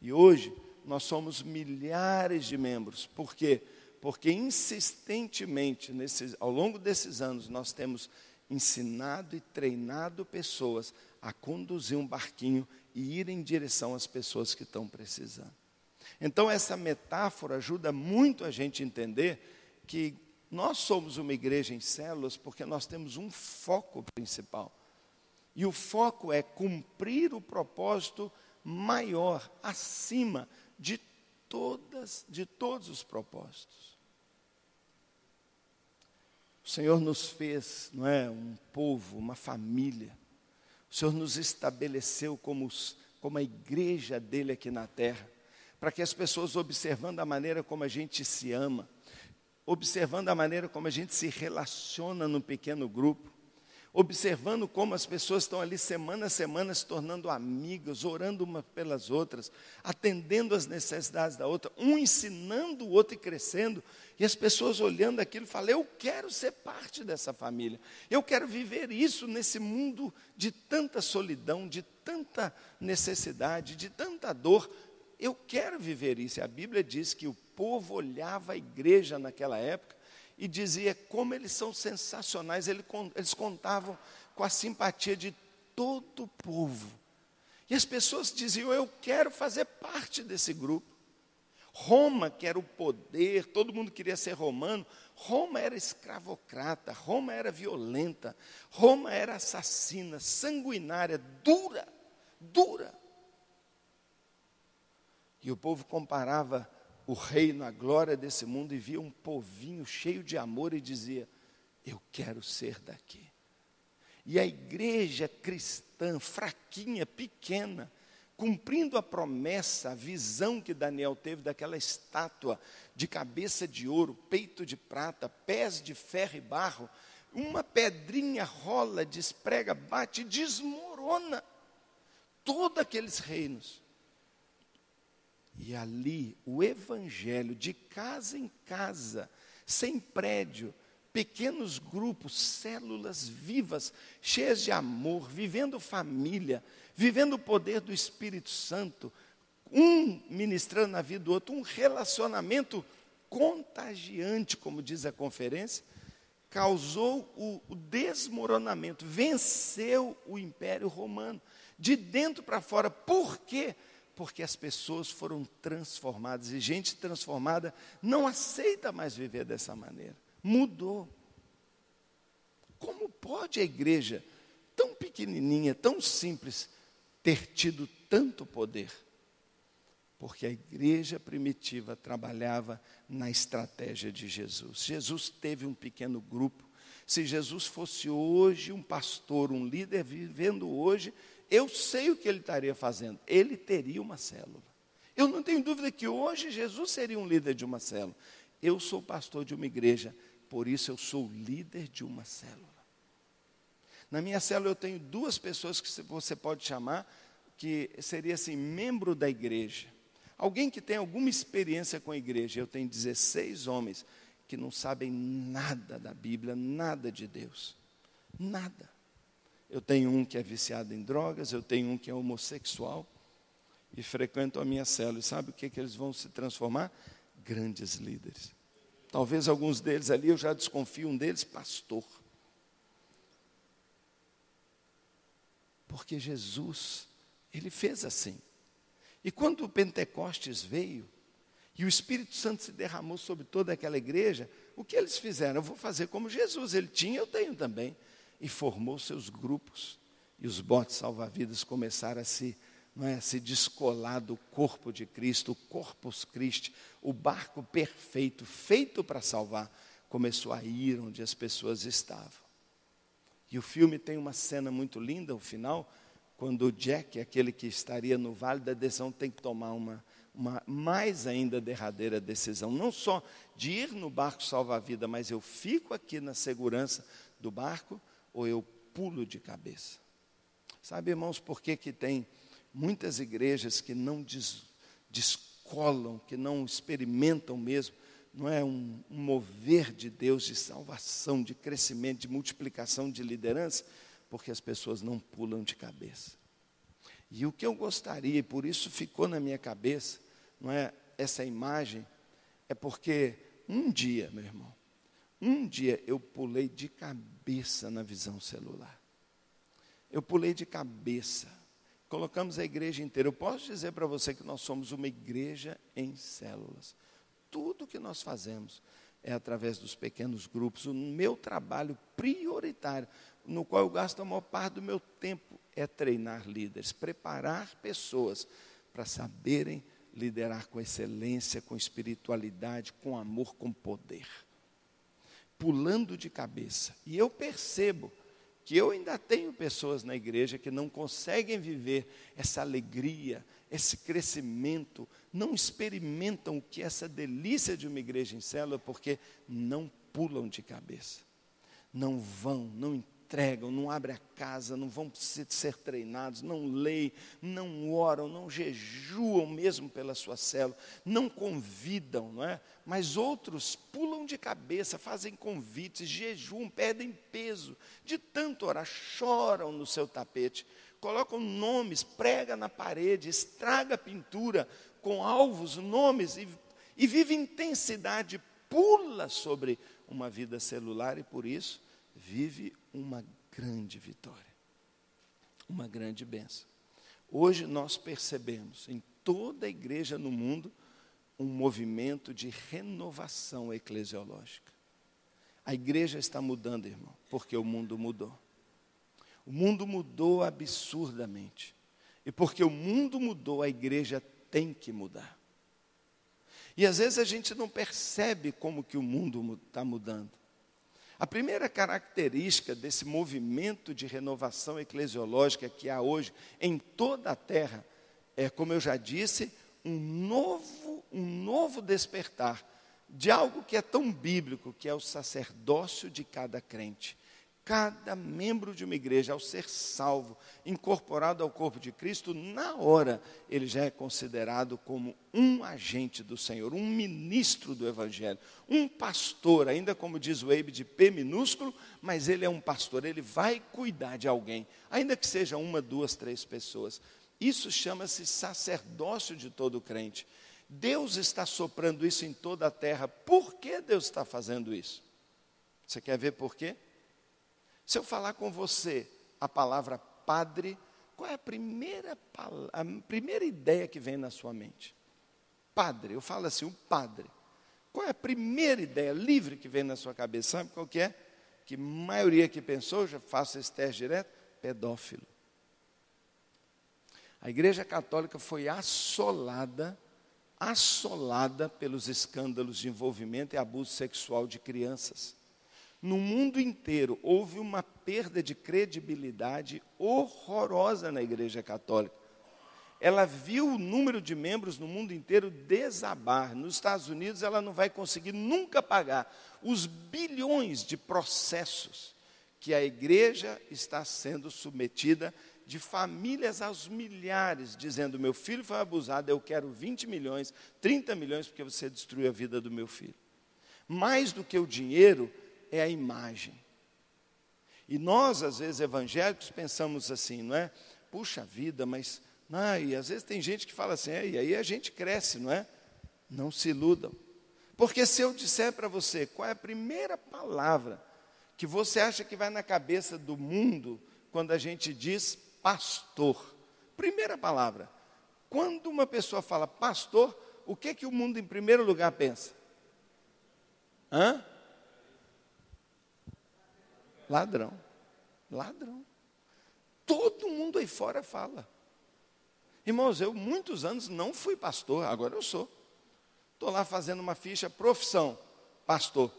A: E hoje, nós somos milhares de membros. Por quê? Porque insistentemente, ao longo desses anos, nós temos ensinado e treinado pessoas a conduzir um barquinho e ir em direção às pessoas que estão precisando. Então, essa metáfora ajuda muito a gente a entender que nós somos uma igreja em células porque nós temos um foco principal. E o foco é cumprir o propósito maior, acima de todos os propósitos. O Senhor nos fez, não é, um povo, uma família. O Senhor nos estabeleceu como a igreja dele aqui na terra, para que as pessoas, observando a maneira como a gente se ama, observando a maneira como a gente se relaciona no pequeno grupo, observando como as pessoas estão ali semana a semana se tornando amigas, orando umas pelas outras, atendendo as necessidades da outra, um ensinando o outro e crescendo, e as pessoas olhando aquilo falam, eu quero ser parte dessa família, eu quero viver isso nesse mundo de tanta solidão, de tanta necessidade, de tanta dor, eu quero viver isso. E a Bíblia diz que o povo olhava a igreja naquela época e dizia como eles são sensacionais. Eles contavam com a simpatia de todo o povo. E as pessoas diziam, eu quero fazer parte desse grupo. Roma, que era o poder, todo mundo queria ser romano. Roma era escravocrata, Roma era violenta, Roma era assassina, sanguinária, dura. E o povo comparava o reino, a glória desse mundo, e via um povinho cheio de amor e dizia, eu quero ser daqui. E a igreja cristã, fraquinha, pequena, cumprindo a promessa, a visão que Daniel teve daquela estátua de cabeça de ouro, peito de prata, pés de ferro e barro, uma pedrinha rola, desprega, bate, desmorona todos aqueles reinos. E ali, o evangelho, de casa em casa, sem prédio, pequenos grupos, células vivas, cheias de amor, vivendo família, vivendo o poder do Espírito Santo, um ministrando na vida do outro, um relacionamento contagiante, como diz a conferência, causou o desmoronamento, venceu o Império Romano, de dentro para fora. Por quê? Porque as pessoas foram transformadas, e gente transformada não aceita mais viver dessa maneira. Mudou. Como pode a igreja, tão pequenininha, tão simples, ter tido tanto poder? Porque a igreja primitiva trabalhava na estratégia de Jesus. Jesus teve um pequeno grupo. Se Jesus fosse hoje um pastor, um líder vivendo hoje, eu sei o que ele estaria fazendo. Ele teria uma célula. Eu não tenho dúvida que hoje Jesus seria um líder de uma célula. Eu sou pastor de uma igreja, por isso eu sou líder de uma célula. Na minha célula eu tenho 2 pessoas que você pode chamar, que seria assim, membro da igreja. Alguém que tem alguma experiência com a igreja. Eu tenho 16 homens que não sabem nada da Bíblia, nada de Deus. Nada. Eu tenho um que é viciado em drogas, eu tenho um que é homossexual e frequentam a minha célula. E sabe o que eles vão se transformar? Grandes líderes. Talvez alguns deles ali, eu já desconfio, um deles pastor. Porque Jesus, ele fez assim. E quando o Pentecostes veio, e o Espírito Santo se derramou sobre toda aquela igreja, o que eles fizeram? Eu vou fazer como Jesus, ele tinha, eu tenho também. E formou seus grupos. E os botes salva-vidas começaram a se descolar do corpo de Cristo, o Corpus Christi, o barco perfeito, feito para salvar, começou a ir onde as pessoas estavam. E o filme tem uma cena muito linda, o final, quando o Jack, aquele que estaria no Vale da Decisão, tem que tomar uma mais ainda derradeira decisão, não só de ir no barco salva-vida, mas eu fico aqui na segurança do barco, ou eu pulo de cabeça. Sabe, irmãos, por que tem muitas igrejas que não descolam, que não experimentam mesmo, não é um mover de Deus, de salvação, de crescimento, de multiplicação, de liderança? Porque as pessoas não pulam de cabeça. E o que eu gostaria, e por isso ficou na minha cabeça, não é essa imagem, é porque um dia, meu irmão, um dia eu pulei de cabeça na visão celular. Eu pulei de cabeça. Colocamos a igreja inteira. Eu posso dizer para você que nós somos uma igreja em células. Tudo que nós fazemos é através dos pequenos grupos. O meu trabalho prioritário, no qual eu gasto a maior parte do meu tempo, é treinar líderes, preparar pessoas para saberem liderar com excelência, com espiritualidade, com amor, com poder. Pulando de cabeça. E eu percebo que eu ainda tenho pessoas na igreja que não conseguem viver essa alegria, esse crescimento, não experimentam o que é essa delícia de uma igreja em célula, porque não pulam de cabeça, não vão, não entregam, não abrem a casa, não vão ser treinados, não leem, não oram, não jejuam mesmo pela sua célula, não convidam, não é? Mas outros pulam de cabeça, fazem convites, jejuam, perdem peso, de tanto orar, choram no seu tapete, colocam nomes, prega na parede, estraga a pintura com alvos, nomes, e vive intensidade, pula sobre uma vida celular e por isso vive uma grande vitória, uma grande bênção. Hoje nós percebemos em toda a igreja no mundo um movimento de renovação eclesiológica. A igreja está mudando, irmão, porque o mundo mudou. O mundo mudou absurdamente. E porque o mundo mudou, a igreja tem que mudar. E às vezes a gente não percebe como que o mundo está mudando. A primeira característica desse movimento de renovação eclesiológica que há hoje em toda a terra é, como eu já disse, um novo despertar de algo que é tão bíblico, que é o sacerdócio de cada crente. Cada membro de uma igreja, ao ser salvo, incorporado ao corpo de Cristo, na hora ele já é considerado como um agente do Senhor, um ministro do Evangelho, um pastor, ainda como diz o Eibe, de P minúsculo, mas ele é um pastor, ele vai cuidar de alguém, ainda que seja 1, 2, 3 pessoas. Isso chama-se sacerdócio de todo crente. Deus está soprando isso em toda a terra. Por que Deus está fazendo isso? Você quer ver por quê? Se eu falar com você a palavra padre, qual é a primeira ideia que vem na sua mente? Padre, eu falo assim, o padre. Qual é a primeira ideia livre que vem na sua cabeça? Sabe qual que é? Que a maioria que pensou, já faço esse teste direto, pedófilo. A Igreja Católica foi assolada pelos escândalos de envolvimento e abuso sexual de crianças. No mundo inteiro, houve uma perda de credibilidade horrorosa na Igreja Católica. Ela viu o número de membros no mundo inteiro desabar. Nos Estados Unidos, ela não vai conseguir nunca pagar os bilhões de processos que a Igreja está sendo submetida, de famílias aos milhares, dizendo, meu filho foi abusado, eu quero 20 milhões, 30 milhões, porque você destruiu a vida do meu filho. Mais do que o dinheiro, é a imagem. E nós, às vezes, evangélicos, pensamos assim, não é? Puxa vida, mas... e às vezes tem gente que fala assim, e aí a gente cresce, não é? Não se iludam. Porque se eu disser para você, qual é a primeira palavra que você acha que vai na cabeça do mundo, quando a gente diz pastor. Primeira palavra. Quando uma pessoa fala pastor, o que o mundo em primeiro lugar pensa? Ladrão. Ladrão. Todo mundo aí fora fala. Irmãos, eu muitos anos não fui pastor, agora eu sou. Estou lá fazendo uma ficha, profissão, pastor.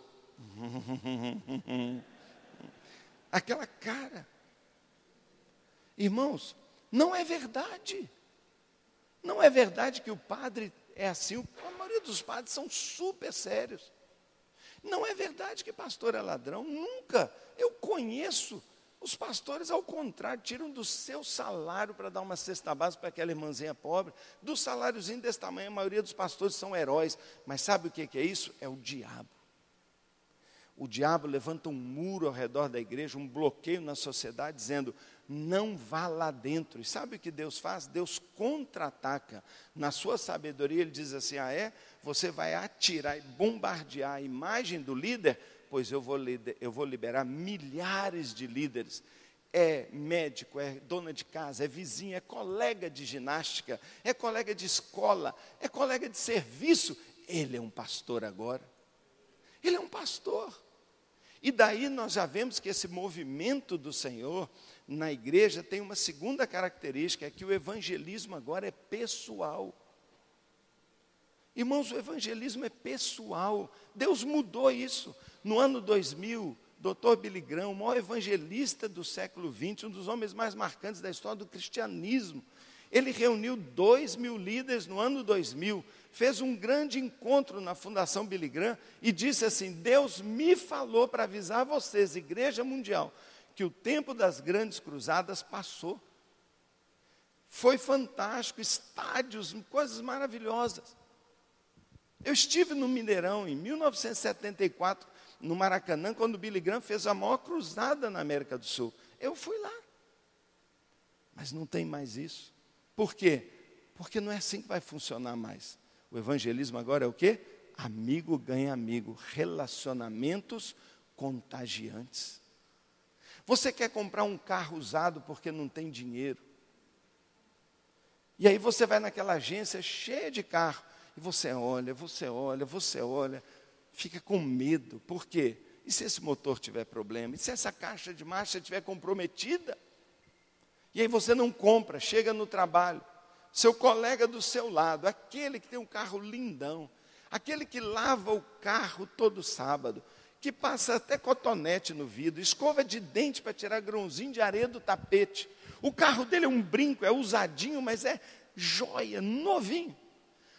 A: Aquela cara. Irmãos, não é verdade. Não é verdade que o padre é assim. A maioria dos padres são super sérios. Não é verdade que pastor é ladrão. Nunca. Eu conheço. Os pastores, ao contrário, tiram do seu salário para dar uma cesta básica para aquela irmãzinha pobre. Do saláriozinho desse tamanho, a maioria dos pastores são heróis. Mas sabe o que é isso? É o diabo. O diabo levanta um muro ao redor da igreja, um bloqueio na sociedade, dizendo, não vá lá dentro. E sabe o que Deus faz? Deus contra-ataca. Na sua sabedoria, Ele diz assim, você vai atirar e bombardear a imagem do líder, pois eu vou liberar milhares de líderes. É médico, é dona de casa, é vizinha, é colega de ginástica, é colega de escola, é colega de serviço. Ele é um pastor agora. Ele é um pastor. E daí nós já vemos que esse movimento do Senhor na igreja tem uma segunda característica, é que o evangelismo agora é pessoal. Irmãos, o evangelismo é pessoal. Deus mudou isso. No ano 2000, Dr. Billy Graham, o maior evangelista do século XX, um dos homens mais marcantes da história do cristianismo, ele reuniu 2.000 líderes no ano 2000, fez um grande encontro na Fundação Billy Graham e disse assim, Deus me falou para avisar vocês, Igreja Mundial, que o tempo das grandes cruzadas passou. Foi fantástico, estádios, coisas maravilhosas. Eu estive no Mineirão em 1974, no Maracanã, quando o Billy Graham fez a maior cruzada na América do Sul. Eu fui lá. Mas não tem mais isso. Por quê? Porque não é assim que vai funcionar mais. O evangelismo agora é o quê? Amigo ganha amigo. Relacionamentos contagiantes. Você quer comprar um carro usado porque não tem dinheiro. E aí você vai naquela agência cheia de carro. E você olha, fica com medo. Por quê? E se esse motor tiver problema? E se essa caixa de marcha estiver comprometida? E aí você não compra, chega no trabalho. Seu colega do seu lado, aquele que tem um carro lindão, aquele que lava o carro todo sábado, que passa até cotonete no vidro, escova de dente para tirar grãozinho de areia do tapete. O carro dele é um brinco, é usadinho, mas é joia, novinho.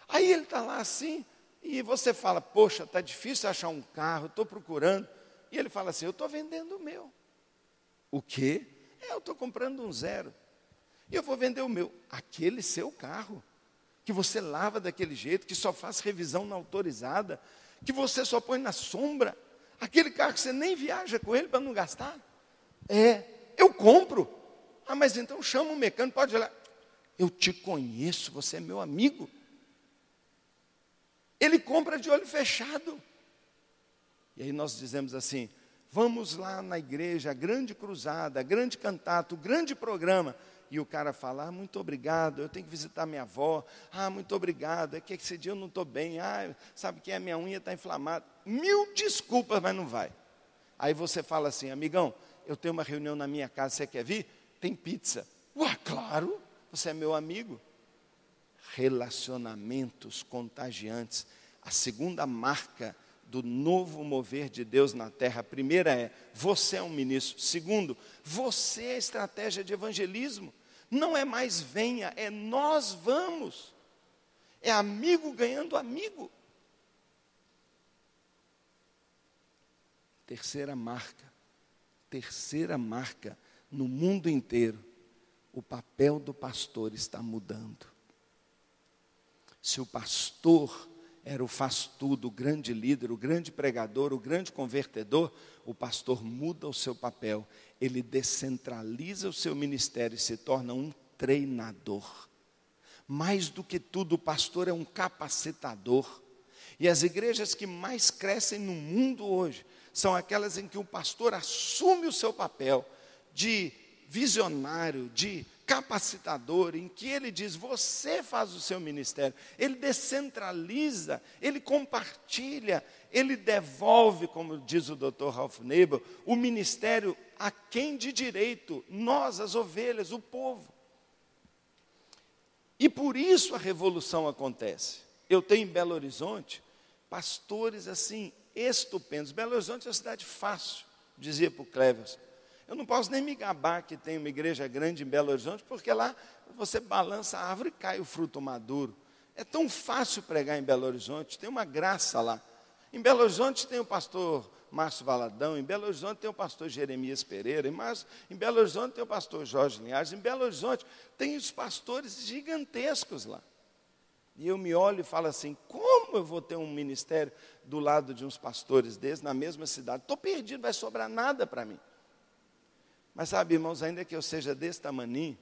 A: Aí ele está lá assim, e você fala, poxa, está difícil achar um carro, estou procurando. E ele fala assim, eu estou vendendo o meu. O quê? Eu estou comprando um zero. E eu vou vender o meu. Aquele seu carro, que você lava daquele jeito, que só faz revisão não autorizada, que você só põe na sombra, aquele carro que você nem viaja com ele para não gastar. Eu compro. Mas então chama um mecânico, pode olhar. Eu te conheço, você é meu amigo. Ele compra de olho fechado. E aí nós dizemos assim, vamos lá na igreja, a grande cruzada, a grande cantato, o grande programa. E o cara fala, muito obrigado, eu tenho que visitar minha avó. Muito obrigado, é que esse dia eu não estou bem. Sabe que a minha unha está inflamada. 1000 desculpas, mas não vai. Aí você fala assim, amigão, eu tenho uma reunião na minha casa, você quer vir? Tem pizza. Claro, você é meu amigo. Relacionamentos contagiantes. A segunda marca do novo mover de Deus na terra. A primeira é, você é um ministro. Segundo, você é a estratégia de evangelismo. Não é mais venha, é nós vamos. É amigo ganhando amigo. Terceira marca no mundo inteiro. O papel do pastor está mudando. Se o pastor era o faz-tudo, o grande líder, o grande pregador, o grande convertedor, o pastor muda o seu papel. Ele descentraliza o seu ministério e se torna um treinador. Mais do que tudo, o pastor é um capacitador. E as igrejas que mais crescem no mundo hoje são aquelas em que o pastor assume o seu papel de visionário, de capacitador, em que ele diz, você faz o seu ministério. Ele descentraliza, ele compartilha, ele devolve, como diz o Dr. Ralph Nabel, o ministério a quem de direito, nós, as ovelhas, o povo. E por isso a revolução acontece. Eu tenho em Belo Horizonte pastores assim, estupendos. Belo Horizonte é uma cidade fácil, dizia para o Cleverson. Eu não posso nem me gabar que tem uma igreja grande em Belo Horizonte, porque lá você balança a árvore e cai o fruto maduro. É tão fácil pregar em Belo Horizonte, tem uma graça lá. Em Belo Horizonte tem o pastor Márcio Valadão, em Belo Horizonte tem o pastor Jeremias Pereira, em Belo Horizonte tem o pastor Jorge Linhares, em Belo Horizonte tem os pastores gigantescos lá. E eu me olho e falo assim, como eu vou ter um ministério do lado de uns pastores desses, na mesma cidade? Estou perdido, não vai sobrar nada para mim. Mas sabe, irmãos, ainda que eu seja desse tamaninho,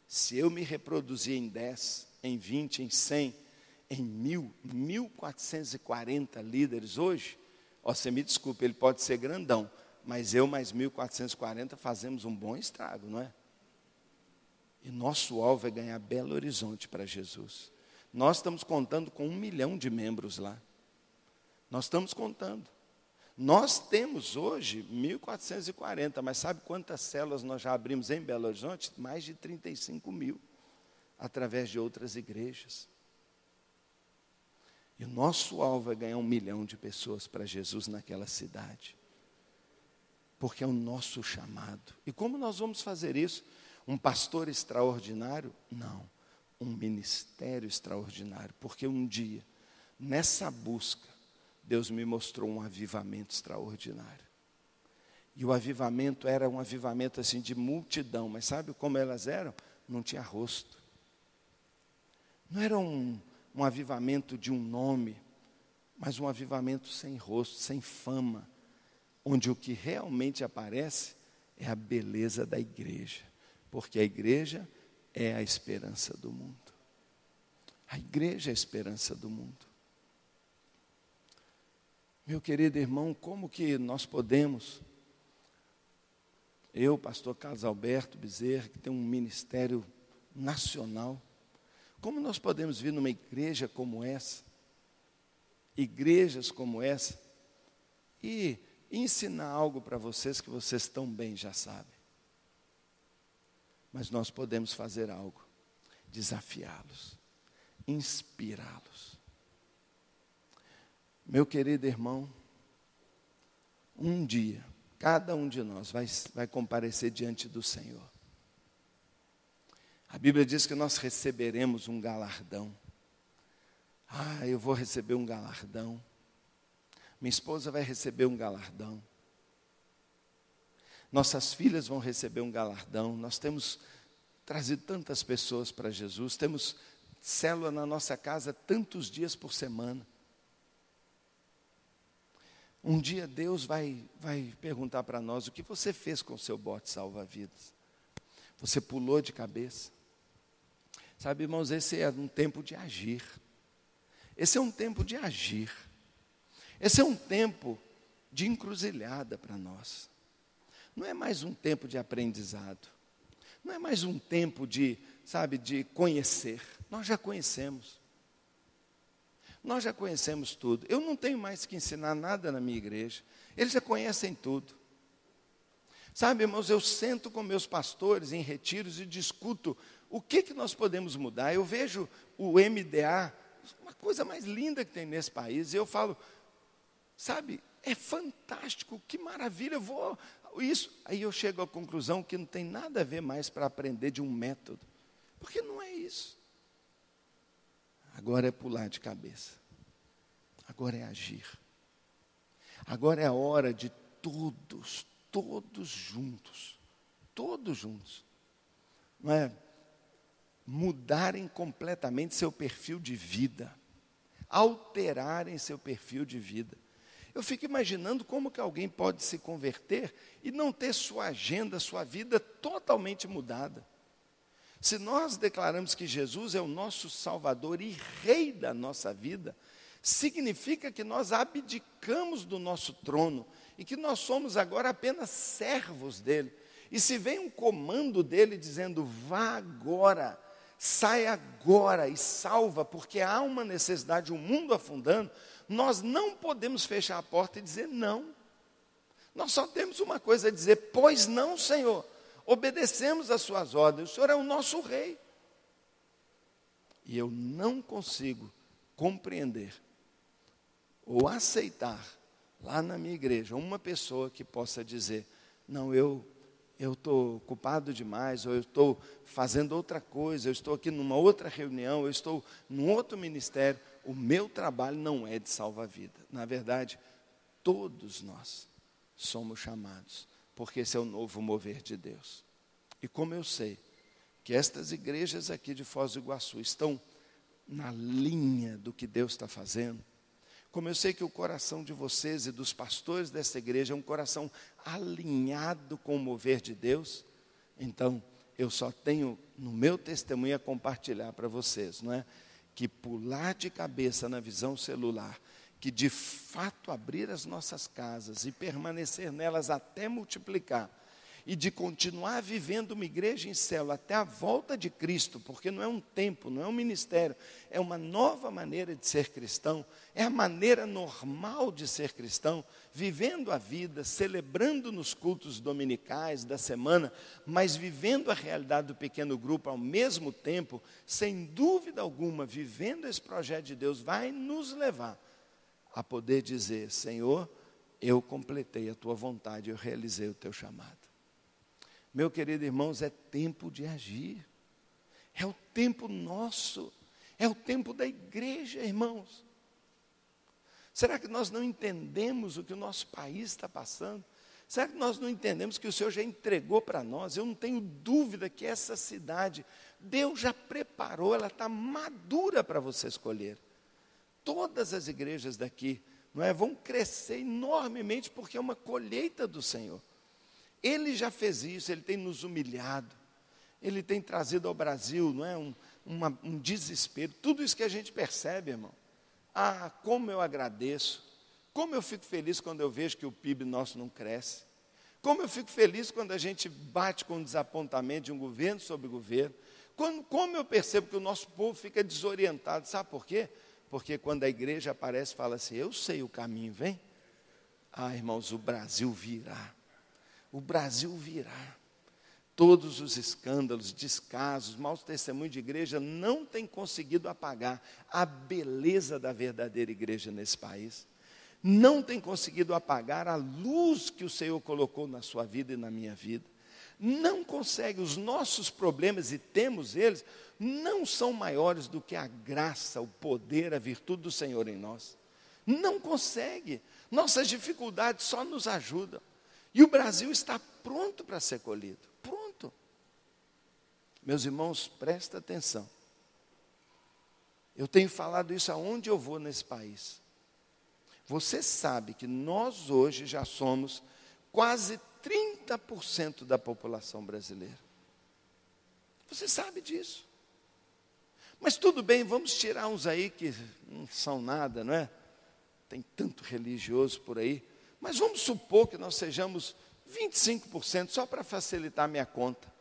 A: se eu me reproduzir em 10, em 20, em 100, em 1.440 líderes hoje, ó, você me desculpe, ele pode ser grandão, mas eu mais 1.440 fazemos um bom estrago, não é? E nosso alvo é ganhar Belo Horizonte para Jesus. Nós estamos contando com 1 milhão de membros lá. Nós estamos contando. Nós temos hoje 1.440, mas sabe quantas células nós já abrimos em Belo Horizonte? Mais de 35 mil, através de outras igrejas. E o nosso alvo é ganhar 1 milhão de pessoas para Jesus naquela cidade. Porque é o nosso chamado. E como nós vamos fazer isso? Um pastor extraordinário? Não. Um ministério extraordinário. Porque um dia, nessa busca, Deus me mostrou um avivamento extraordinário. E o avivamento era um avivamento assim de multidão. Mas sabe como elas eram? Não tinha rosto. Não era um avivamento de um nome, mas um avivamento sem rosto, sem fama. Onde o que realmente aparece é a beleza da igreja. Porque a igreja é a esperança do mundo. A igreja é a esperança do mundo. Meu querido irmão, como que nós podemos, eu, pastor Carlos Alberto Bezerra, que tem um ministério nacional, como nós podemos vir numa igreja como essa, igrejas como essa, e ensinar algo para vocês que vocês tão bem já sabem. Mas nós podemos fazer algo, desafiá-los, inspirá-los. Meu querido irmão, um dia, cada um de nós vai comparecer diante do Senhor. A Bíblia diz que nós receberemos um galardão. Ah, eu vou receber um galardão. Minha esposa vai receber um galardão. Nossas filhas vão receber um galardão. Nós temos trazido tantas pessoas para Jesus. Temos célula na nossa casa tantos dias por semana. Um dia Deus vai perguntar para nós, o que você fez com o seu bote salva-vidas? Você pulou de cabeça? Sabe, irmãos, esse é um tempo de agir. Esse é um tempo de agir. Esse é um tempo de encruzilhada para nós. Não é mais um tempo de aprendizado. Não é mais um tempo de conhecer. Nós já conhecemos. Nós já conhecemos tudo. Eu não tenho mais que ensinar nada na minha igreja. Eles já conhecem tudo. Sabe, irmãos, eu sento com meus pastores em retiros e discuto o que nós podemos mudar. Eu vejo o MDA, uma coisa mais linda que tem nesse país, e eu falo, sabe, é fantástico, que maravilha, isso. Aí eu chego à conclusão que não tem nada a ver mais para aprender de um método, porque não é isso. Agora é pular de cabeça. Agora é agir. Agora é a hora de todos juntos, não é? Mudarem completamente seu perfil de vida, alterarem seu perfil de vida. Eu fico imaginando como que alguém pode se converter e não ter sua agenda, sua vida totalmente mudada. Se nós declaramos que Jesus é o nosso Salvador e Rei da nossa vida, significa que nós abdicamos do nosso trono e que nós somos agora apenas servos dele. E se vem um comando dele dizendo, vá agora, sai agora e salva, porque há uma necessidade, o mundo afundando, nós não podemos fechar a porta e dizer não. Nós só temos uma coisa a dizer, pois não, Senhor, obedecemos às suas ordens, o Senhor é o nosso rei. E eu não consigo compreender ou aceitar lá na minha igreja uma pessoa que possa dizer, não, eu estou ocupado demais, ou eu estou fazendo outra coisa, eu estou aqui numa outra reunião, eu estou num outro ministério, o meu trabalho não é de salvar a vida. Na verdade, todos nós somos chamados, porque esse é o novo mover de Deus. E como eu sei que estas igrejas aqui de Foz do Iguaçu estão na linha do que Deus está fazendo, como eu sei que o coração de vocês e dos pastores dessa igreja é um coração alinhado com o mover de Deus, então eu só tenho no meu testemunho a compartilhar para vocês, não é? Que pular de cabeça na visão celular, que de fato abrir as nossas casas e permanecer nelas até multiplicar, e de continuar vivendo uma igreja em célula até a volta de Cristo, porque não é um tempo, não é um ministério, é uma nova maneira de ser cristão, é a maneira normal de ser cristão, vivendo a vida, celebrando nos cultos dominicais da semana, mas vivendo a realidade do pequeno grupo ao mesmo tempo, sem dúvida alguma, vivendo esse projeto de Deus, vai nos levar a poder dizer, Senhor, eu completei a tua vontade, eu realizei o teu chamado. Meu querido irmãos, é tempo de agir, é o tempo nosso, é o tempo da igreja, irmãos. Será que nós não entendemos o que o nosso país está passando? Será que nós não entendemos que o Senhor já entregou para nós? Eu não tenho dúvida que essa cidade, Deus já preparou, ela está madura para você escolher. Todas as igrejas daqui, não é, vão crescer enormemente, porque é uma colheita do Senhor. Ele já fez isso, Ele tem nos humilhado, Ele tem trazido ao Brasil, não é, um desespero, tudo isso que a gente percebe, irmão. Ah, como eu agradeço, como eu fico feliz quando eu vejo que o PIB nosso não cresce, como eu fico feliz quando a gente bate com o desapontamento de um governo sobre governo, como eu percebo que o nosso povo fica desorientado, sabe por quê? Porque quando a igreja aparece e fala assim, eu sei o caminho, vem. Ah, irmãos, o Brasil virá. O Brasil virá. Todos os escândalos, descasos, maus testemunhos de igreja não têm conseguido apagar a beleza da verdadeira igreja nesse país. Não tem conseguido apagar a luz que o Senhor colocou na sua vida e na minha vida. Não consegue, os nossos problemas, e temos eles, não são maiores do que a graça, o poder, a virtude do Senhor em nós. Não consegue. Nossas dificuldades só nos ajudam. E o Brasil está pronto para ser colhido, pronto. Meus irmãos, presta atenção. Eu tenho falado isso aonde eu vou nesse país. Você sabe que nós hoje já somos quase 30% da população brasileira. Você sabe disso. Mas tudo bem, vamos tirar uns aí que não são nada, não é? Tem tanto religioso por aí. Mas vamos supor que nós sejamos 25%, só para facilitar a minha conta.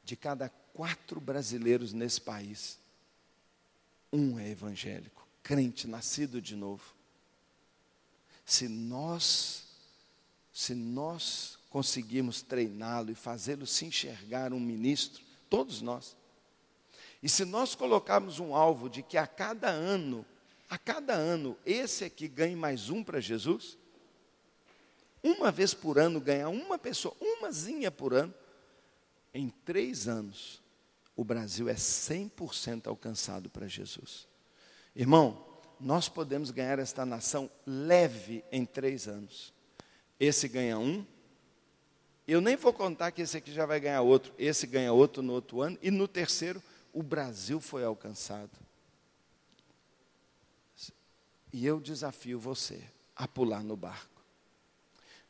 A: De cada 4 brasileiros nesse país, 1 é evangélico, crente, nascido de novo. Se nós conseguirmos treiná-lo e fazê-lo se enxergar um ministro, todos nós, e se nós colocarmos um alvo de que a cada ano, esse aqui ganhe mais um para Jesus, uma vez por ano ganhar uma pessoa, umazinha por ano, em 3 anos, o Brasil é 100% alcançado para Jesus. Irmão, nós podemos ganhar esta nação leve em 3 anos. Esse ganha um, eu nem vou contar que esse aqui já vai ganhar outro, esse ganha outro no outro ano, e no terceiro, o Brasil foi alcançado. E eu desafio você a pular no barco.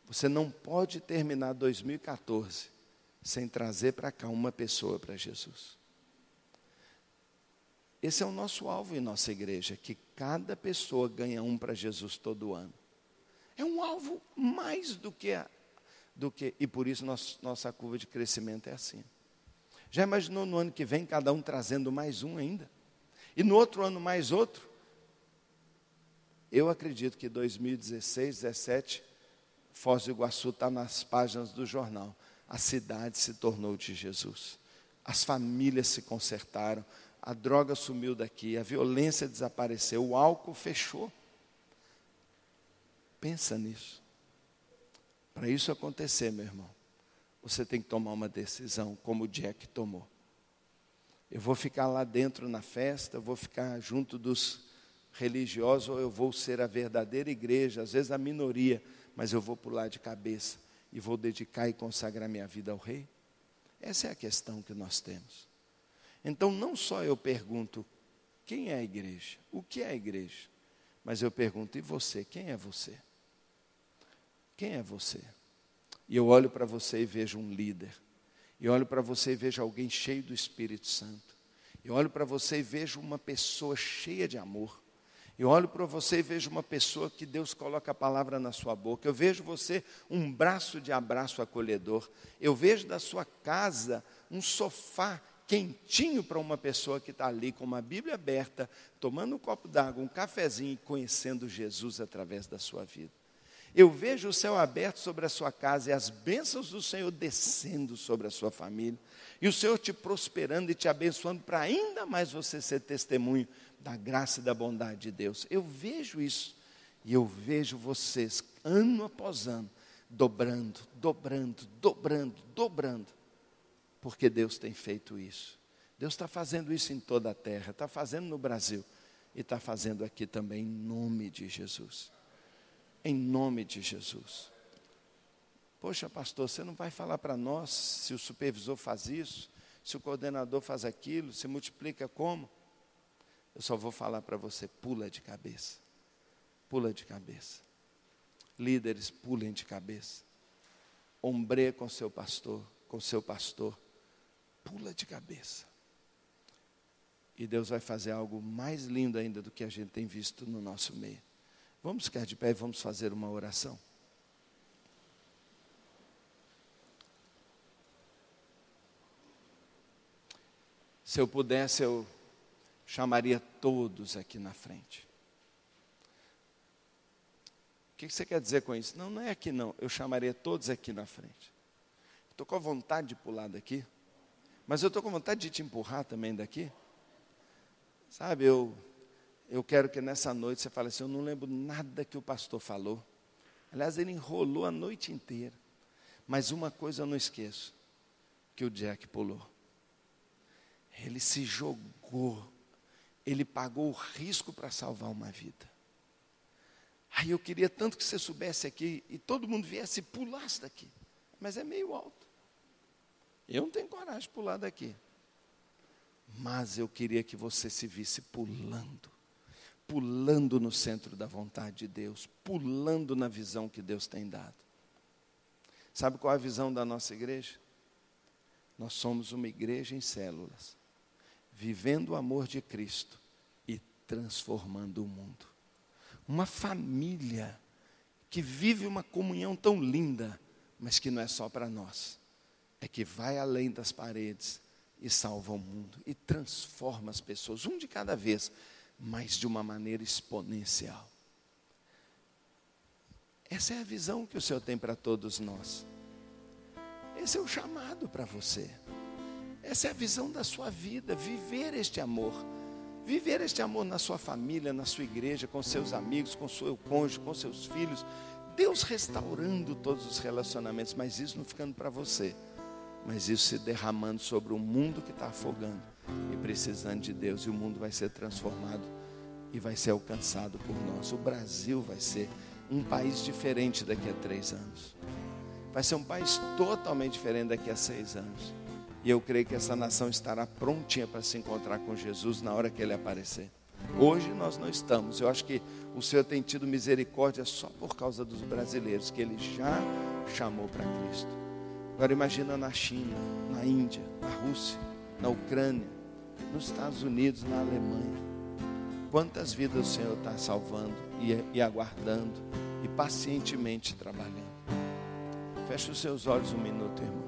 A: Você não pode terminar 2014 sem trazer para cá uma pessoa para Jesus. Esse é o nosso alvo em nossa igreja, que cada pessoa ganha um para Jesus todo ano. É um alvo mais do que E por isso nossa curva de crescimento é assim. Já imaginou no ano que vem cada um trazendo mais um ainda? E no outro ano mais outro? Eu acredito que 2016, 2017, Foz do Iguaçu está nas páginas do jornal. A cidade se tornou de Jesus. As famílias se consertaram. A droga sumiu daqui. A violência desapareceu. O álcool fechou. Pensa nisso. Para isso acontecer, meu irmão, você tem que tomar uma decisão, como o Jack tomou. Eu vou ficar lá dentro na festa, eu vou ficar junto dos religiosos, ou eu vou ser a verdadeira igreja, às vezes a minoria, mas eu vou pular de cabeça e vou dedicar e consagrar minha vida ao Rei? Essa é a questão que nós temos. Então, não só eu pergunto, quem é a igreja? O que é a igreja? Mas eu pergunto, e você? Quem é você? Quem é você? E eu olho para você e vejo um líder. Eu olho para você e vejo alguém cheio do Espírito Santo. Eu olho para você e vejo uma pessoa cheia de amor. Eu olho para você e vejo uma pessoa que Deus coloca a palavra na sua boca. Eu vejo você um braço de abraço acolhedor. Eu vejo da sua casa um sofá quentinho para uma pessoa que está ali com uma Bíblia aberta, tomando um copo d'água, um cafezinho e conhecendo Jesus através da sua vida. Eu vejo o céu aberto sobre a sua casa e as bênçãos do Senhor descendo sobre a sua família. E o Senhor te prosperando e te abençoando para ainda mais você ser testemunho da graça e da bondade de Deus. Eu vejo isso. E eu vejo vocês, ano após ano, dobrando, dobrando, dobrando, dobrando. Porque Deus tem feito isso. Deus está fazendo isso em toda a terra. Está fazendo no Brasil. E está fazendo aqui também em nome de Jesus. Em nome de Jesus. Poxa, pastor, você não vai falar para nós se o supervisor faz isso, se o coordenador faz aquilo, se multiplica como? Eu só vou falar para você, pula de cabeça. Pula de cabeça. Líderes, pulem de cabeça. Ombreia com seu pastor, pula de cabeça. E Deus vai fazer algo mais lindo ainda do que a gente tem visto no nosso meio. Vamos ficar de pé e vamos fazer uma oração. Se eu pudesse, eu chamaria todos aqui na frente. O que você quer dizer com isso? Não, não é aqui não. Eu chamaria todos aqui na frente. Estou com a vontade de pular daqui, mas eu estou com vontade de te empurrar também daqui. Sabe, eu quero que nessa noite você fale assim, eu não lembro nada que o pastor falou. Aliás, ele enrolou a noite inteira. Mas uma coisa eu não esqueço, que o Jack pulou. Ele se jogou. Ele pagou o risco para salvar uma vida. Aí eu queria tanto que você soubesse aqui e todo mundo viesse e pulasse daqui. Mas é meio alto. Eu não tenho coragem de pular daqui. Mas eu queria que você se visse pulando. Pulando no centro da vontade de Deus. Pulando na visão que Deus tem dado. Sabe qual é a visão da nossa igreja? Nós somos uma igreja em células. Vivendo o amor de Cristo e transformando o mundo. Uma família que vive uma comunhão tão linda, mas que não é só para nós. É que vai além das paredes e salva o mundo. E transforma as pessoas, um de cada vez, mas de uma maneira exponencial. Essa é a visão que o Senhor tem para todos nós. Esse é o chamado para você. Essa é a visão da sua vida, viver este amor. Viver este amor na sua família, na sua igreja, com seus amigos, com seu cônjuge, com seus filhos. Deus restaurando todos os relacionamentos, mas isso não ficando para você. Mas isso se derramando sobre um mundo que está afogando e precisando de Deus. E o mundo vai ser transformado e vai ser alcançado por nós. O Brasil vai ser um país diferente daqui a 3 anos. Vai ser um país totalmente diferente daqui a 6 anos. E eu creio que essa nação estará prontinha para se encontrar com Jesus na hora que Ele aparecer. Hoje nós não estamos. Eu acho que o Senhor tem tido misericórdia só por causa dos brasileiros, que Ele já chamou para Cristo. Agora imagina na China, na Índia, na Rússia, na Ucrânia, nos Estados Unidos, na Alemanha. Quantas vidas o Senhor está salvando e aguardando e pacientemente trabalhando. Feche os seus olhos um minuto, irmão.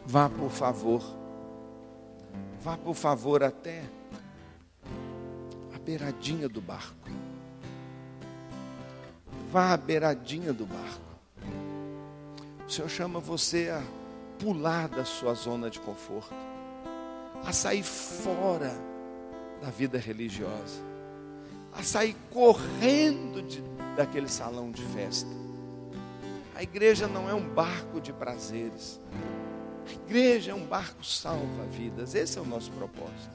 A: Vá, por favor. Vá, por favor, até a beiradinha do barco. Vá à beiradinha do barco. O Senhor chama você a pular da sua zona de conforto, a sair fora da vida religiosa, a sair correndo daquele salão de festa. A igreja não é um barco de prazeres. A igreja é um barco salva-vidas. Esse é o nosso propósito.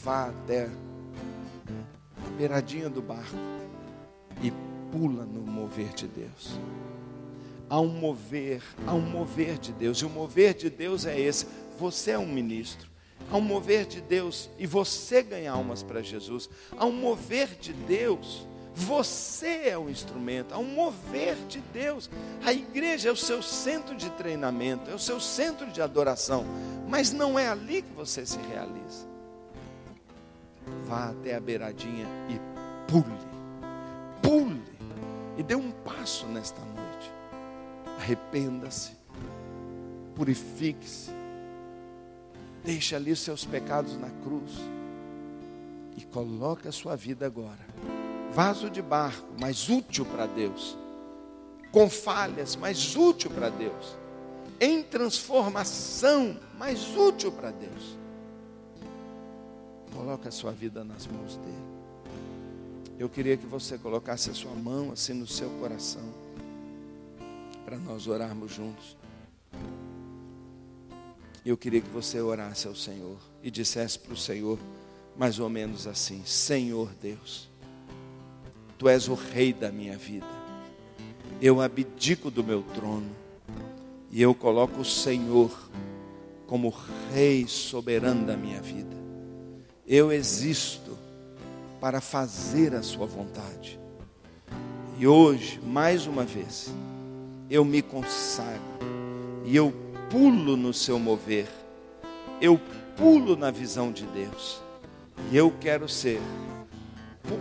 A: Vá até a beiradinha do barco e pula no mover de Deus. Há um mover de Deus. E o mover de Deus é esse. Você é um ministro. Há um mover de Deus e você ganha almas para Jesus. Há um mover de Deus. Você é o instrumento. Há um mover de Deus. A igreja é o seu centro de treinamento, é o seu centro de adoração. Mas não é ali que você se realiza. Vá até a beiradinha e pule. Pule. E dê um passo nesta noite. Arrependa-se. Purifique-se. Deixe ali os seus pecados na cruz. E coloque a sua vida agora. Vaso de barco, mas útil para Deus. Com falhas, mas útil para Deus. Em transformação, mas útil para Deus. Coloque a sua vida nas mãos dele. Eu queria que você colocasse a sua mão assim no seu coração, para nós orarmos juntos. Eu queria que você orasse ao Senhor e dissesse para o Senhor mais ou menos assim: Senhor Deus, Tu és o Rei da minha vida. Eu abdico do meu trono e eu coloco o Senhor como Rei soberano da minha vida. Eu existo para fazer a sua vontade. E hoje, mais uma vez, eu me consagro e eu pulo no seu mover. Eu pulo na visão de Deus. E eu quero ser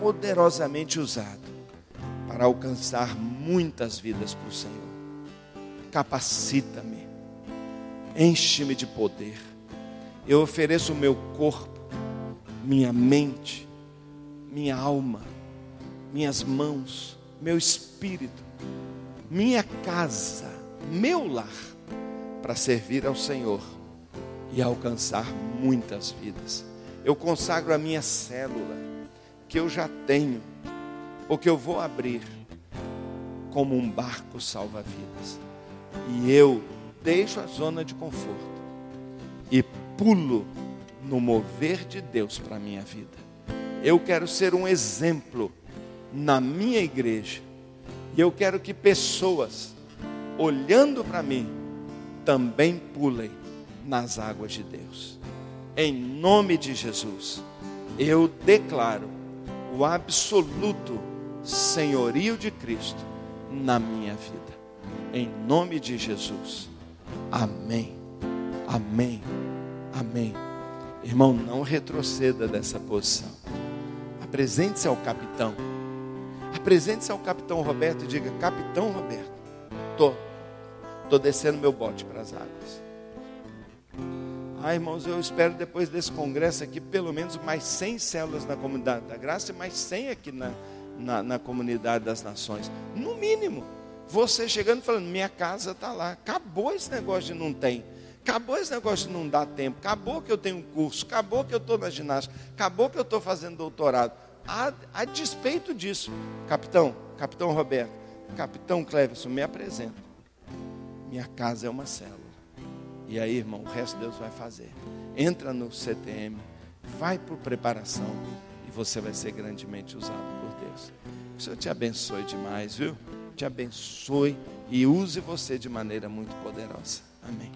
A: poderosamente usado para alcançar muitas vidas para o Senhor. Capacita-me. Enche-me de poder. Eu ofereço o meu corpo, minha mente, minha alma, minhas mãos, meu espírito, minha casa, meu lar, para servir ao Senhor e alcançar muitas vidas. Eu consagro a minha célula, que eu já tenho, ou que eu vou abrir, como um barco salva-vidas. E eu deixo a zona de conforto e pulo no mover de Deus para a minha vida. Eu quero ser um exemplo na minha igreja. E eu quero que pessoas, olhando para mim, também pulem nas águas de Deus. Em nome de Jesus, eu declaro o absoluto senhorio de Cristo na minha vida. Em nome de Jesus. Amém. Amém. Amém. Irmão, não retroceda dessa posição. Apresente-se ao capitão. Apresente-se ao capitão Roberto e diga: Capitão Roberto, estou descendo meu bote para as águas. Irmãos, eu espero depois desse congresso aqui, pelo menos mais 100 células na comunidade da graça e mais 100 aqui na comunidade das nações. No mínimo, você chegando e falando: minha casa está lá. Acabou esse negócio de não tem. Acabou esse negócio de não dar tempo. Acabou que eu tenho um curso. Acabou que eu estou na ginástica. Acabou que eu estou fazendo doutorado. A despeito disso, Capitão Roberto, Capitão Cleverson, me apresenta. Minha casa é uma célula. E aí, irmão, o resto Deus vai fazer. Entra no CTM, vai por preparação e você vai ser grandemente usado por Deus. Que o Senhor te abençoe demais, viu? Te abençoe e use você de maneira muito poderosa. Amém.